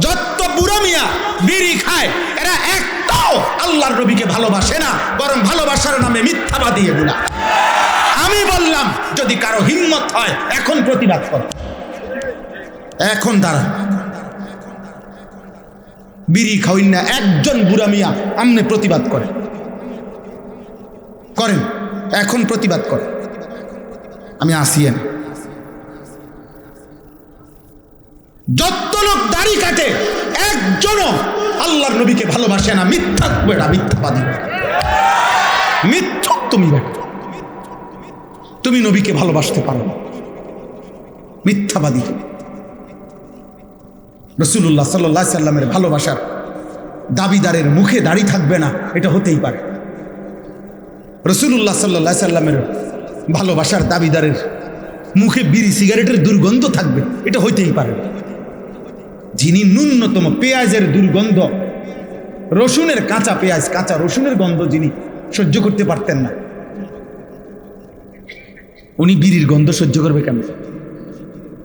যত বুড়া মিয়া বিড়ি খায় এরা একটাও আল্লাহর নবীকে ভালোবাসে না, বরং ভালোবাসার নামে মিথ্যাবাদী এগুলা। আমি বললাম যদি কারো হিম্মত হয় এখন প্রতিবাদ কর, এখন দাঁড়া। বিড়ি খাওয়াই না একজন বুড়া মিয়া আমনে প্রতিবাদ করেন, এখন প্রতিবাদ করেন। আমি আসিয়েন যত লোক দাড়ি কাটে একজনও আল্লাহর নবীকে ভালোবাসে না, মিথ্যা বেড়া, মিথ্যাবাদী, মিথ্যক। তুমি নবীকে ভালোবাসতে পারো না, মিথ্যাবাদী তুমি। রাসূলুল্লাহ সাল্লাল্লাহু আলাইহি সাল্লামের ভালোবাসার দাবিদারের মুখে দাড়ি থাকবে না, এটা হতেই পারে। রাসূলুল্লাহ সাল্লাল্লাহু আলাইহি সাল্লামের ভালোবাসার দাবিদারের মুখে বিড়ি সিগারেটের দুর্গন্ধ থাকবে, এটা হইতেই পারে। যিনি ন্যূনতম পেঁয়াজের দুর্গন্ধ, রসুনের, কাঁচা পেঁয়াজ, কাঁচা রসুনের গন্ধ যিনি সহ্য করতে পারতেন না, উনি বিড়ির গন্ধ সহ্য করবে কেন?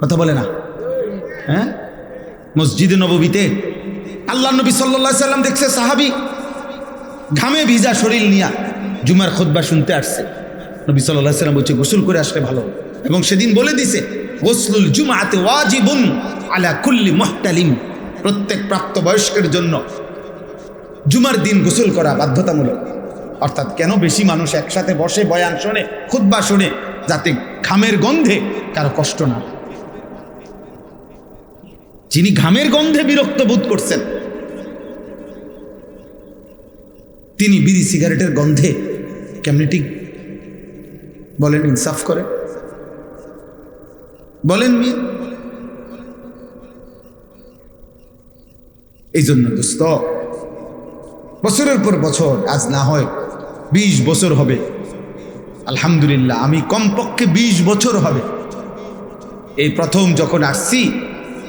কথা বলে না? হ্যাঁ, মসজিদে নববীতে আল্লাহ নবী সাল্লাল্লাহু আলাইহি সাল্লাম দেখছে সাহাবী ঘামে ভিজা শরীর নিয়া জুমার খুতবা শুনতে আসছে। নবী সাল্লাল্লাহু আলাইহি সাল্লাম বলছে গোসল করে আসলে ভালো, এবং সেদিন বলে দিছে গোসলুল জুমআতি ওয়াজিবুন আলা কুল্লি মুহতালিম, প্রত্যেক প্রাপ্তবয়স্কের জন্য জুমার দিন গোসল করা বাধ্যতামূলক। অর্থাৎ কেন? বেশি মানুষ একসাথে বসে বয়ান শোনে, খুতবা শোনে, যাতে ঘামের গন্ধে কারো কষ্ট না। যিনি ঘামের গন্ধে বিরক্ত বোধ করছেন, তিনি বিড়ি সিগারেটের গন্ধে কেমনি ঠিক বলেন? ইনসাফ করে বলেন মিয়া। এই জন্য দোস্ত, বছরের পর বছর, আজ না হয় 20 বছর হবে, আলহামদুলিল্লাহ, আমি কমপক্ষে 20 বছর হবে এই প্রথম যখন আসছি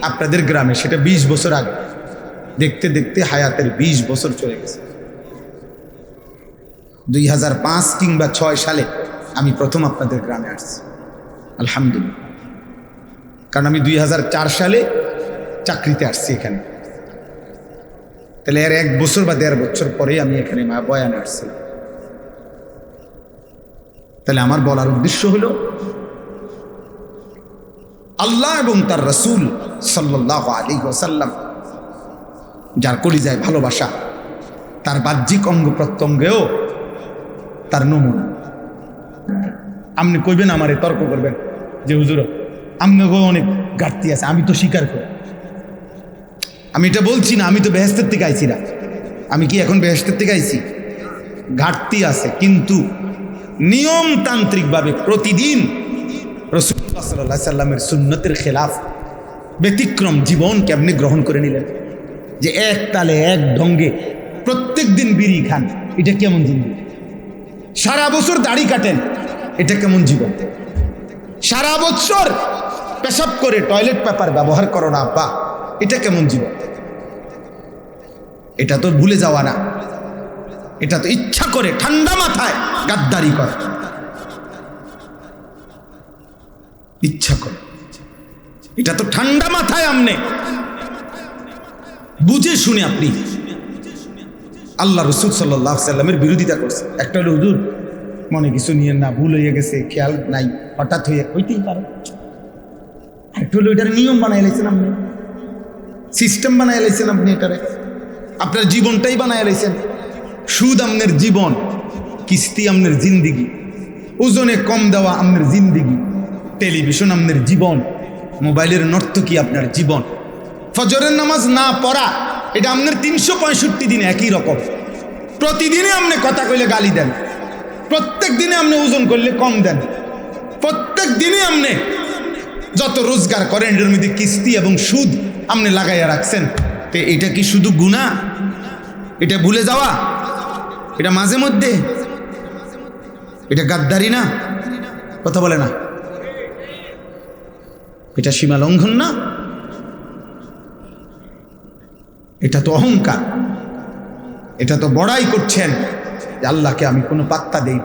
আপনাদের গ্রামে, সেটা 20 বছর আগে। দেখতে দেখতে হায়াতের 20 বছর চলে গেছে। 2005 কিংবা 6 সালে আমি প্রথম আপনাদের গ্রামে আসছি, আলহামদুলিল্লাহ। কারণ আমি 2004 সালে চাকরিতে আসছি এখানে, তাহলে এর 1 বছর বা 1.5 বছর পরেই আমি এখানে বয়ানে আসছিলাম। তাহলে আমার বলার উদ্দেশ্য হলো, আল্লাহ এবং তার রাসূল সাল্লাল্লাহু আলাইহি ওয়াসাল্লাম যার কলিজায় ভালোবাসা, তার বাহ্যিক অঙ্গ প্রত্যঙ্গেও তার নমুনা। আপনি কইবেন, আমারে তর্ক করবেন যে হুজুর আমগো অনেক ঘাটতি আছে, আমি তো স্বীকার করি। আমি এটা বলছি না, আমি তো বেহেশতের থেকে আইছি না। আমি কি এখন বেহেশতের থেকে আইছি? ঘাটতি আছে, কিন্তু নিয়মতান্ত্রিকভাবে প্রতিদিন রাসূলুল্লাহ সাল্লাল্লাহু আলাইহি সাল্লামের সুন্নতের খেলাফ ব্যতিক্রম জীবন কেমনে গ্রহণ করে নিলেন, যে এক তালে এক ঢঙ্গে প্রত্যেক দিন বিড়ি খান, এটা কেমন জীবন? সারা বছর দাড়ি কাটেন, এটা কেমন জীবন? সারা বছর পেশাব করে টয়লেট পেপার ব্যবহার করো না আব্বা, এটা কেমন জীবন? এটা তো ভুলে যাওয়া না, এটা তো ইচ্ছা করে ঠান্ডা মাথায় গাদ্দারি করে, ইচ্ছা করে। এটা তো ঠান্ডা মাথায় আমনে বুঝে শুনে আপনি আল্লাহ রসুল সাল্লাল্লাহু আলাইহি সাল্লামের বিরোধিতা করছে। একটা হলো হুজুর মনে কিছু নিয়ে না, ভুল হয়ে গেছে, খেয়াল নাই, হঠাৎ হইতেই পারে। একটা হলো এটার নিয়ম বানাই লাইছেন আপনি, সিস্টেম বানাই লাইছেন আপনি, এটারে আপনার জীবনটাই বানাই লাইছেন। সুদ আমনের জীবন, কিস্তি আমনের জিন্দিগি, ওজনে কম দেওয়া আমনের জিন্দিগি, টেলিভিশন আমনের জীবন, মোবাইলের নর্তকী আপনার জীবন, ফজরের নামাজ না পড়া এটা আপনার 365 দিনে একই রকম। প্রতিদিনে আপনি কথা কইলে গালি দেন, প্রত্যেক দিনে আপনি ওজন করলে কম দেন, প্রত্যেক দিনে আপনি যত রোজগার করেন এর মধ্যে কিস্তি এবং সুদ আপনি লাগাইয়া রাখছেন। তো এটা কি শুধু গুনাহ? এটা ভুলে যাওয়া? এটা মাঝে মধ্যে? এটা গাদ্দারি না? কথা বলে না? এটা সীমা লঙ্ঘন না? এটা তো অহংকার, এটা তো বড়াই করছেন যে আল্লাহকে আমি কোনো পাত্তা দেই।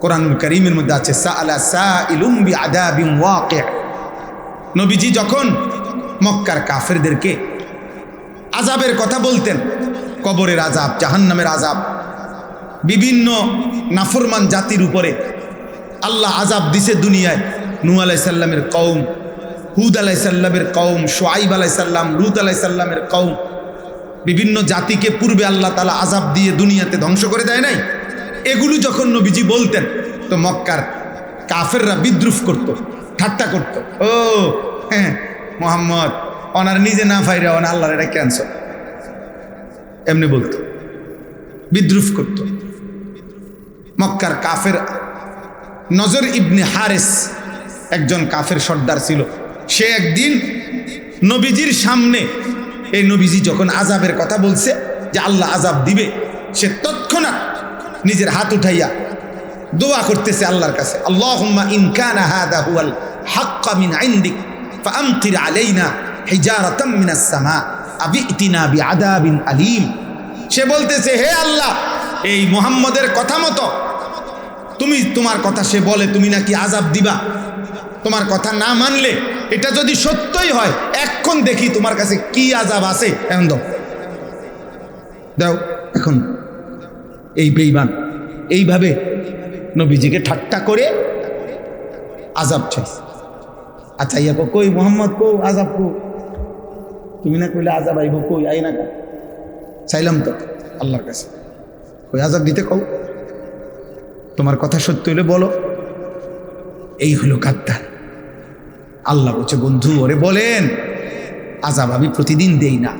কোরআনুল কারীমের মধ্যে আছে সাআলা সাইলুম বিআযাবিন ওয়াকি'। নবীজি যখন মক্কার কাফেরদেরকে আযাবের কথা বলতেন, কবরের আযাব, জাহান্নামের আযাব, বিভিন্ন নাফরমান জাতির উপরে আল্লাহ আযাব দিছে দুনিয়ায়। নূহ আলাইহিস সালামের কওম, হুদ আলাইহিস সালামের কওম, শুআইব আলাইহিস সালাম, লূত আলাইহিস সালামের কওম, বিভিন্ন জাতিকে পূর্বে আল্লাহ তাআলা আযাব দিয়ে দুনিয়াতে ধ্বংস করে দেয় নাই? এগুলো যখন নবীজি বলতেন তো মক্কার কাফেররা বিদ্রুপ করত, ঠাট্টা করত। ও হ্যাঁ, মুহাম্মদ ওনার নিজে না ফাইরা ওনা আল্লাহর এটা ক্যান্সার, এমনি বলতো, বিদ্রুপ করত। মক্কার কাফের নজর ইবনে হারেস একজন কাফের সর্দার ছিল। সে একদিন নবীজির সামনে, এই নবীজি যখন আযাবের কথা বলছে যে আল্লাহ আযাব দিবে, সে তৎক্ষণাৎ নিজের হাত উঠাইয়া দোয়া করতেছে আল্লাহর কাছে, আল্লাহুম্মা ইন কানা হাদা হুয়াল হাক্ক মিন ইনদিক ফাআমতির আলাইনা হিজারাতাম মিনাস সামা আবিতিনা বিআযাবিন আলীম। সে বলতেছে, হে আল্লাহ, এই মুহাম্মদের কথা মতো তুমি, তোমার কথা সে বলে তুমি নাকি আযাব দিবা, তোমার কথা না মানলে এটা যদি সত্যই হয় এখন দেখি তোমার কাছে কি আযাব আছে, এখন দাও এখন। এই বেঈমান এইভাবে নবীজিকে ঠাট্টা করে আযাব চাইছে। আচ্ছা ইয়া কই মুহাম্মদ কো আযাব কো, তুমি না কইলে আযাব আইব, কই আই না? চাইলাম তো আল্লাহর কাছে, কই আযাব দিতে কও, তোমার কথা সত্য হলে বলো। এই হলো গাদ্দার। আল্লাহ বলছে, বন্ধু ওরে বলেন আযাব আমি প্রতিদিন দেই না,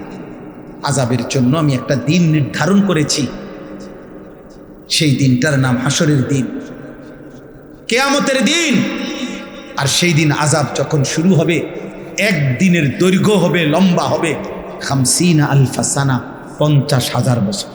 আযাবের জন্য আমি একটা দিন নির্ধারণ করেছি। সেই দিনটার নাম হাসরের দিন, কিয়ামতের দিন। আর সেই দিন আযাব যখন শুরু হবে, একদিনের দৈর্ঘ্য হবে, লম্বা হবে 50,000 সানা, 50,000 বছর।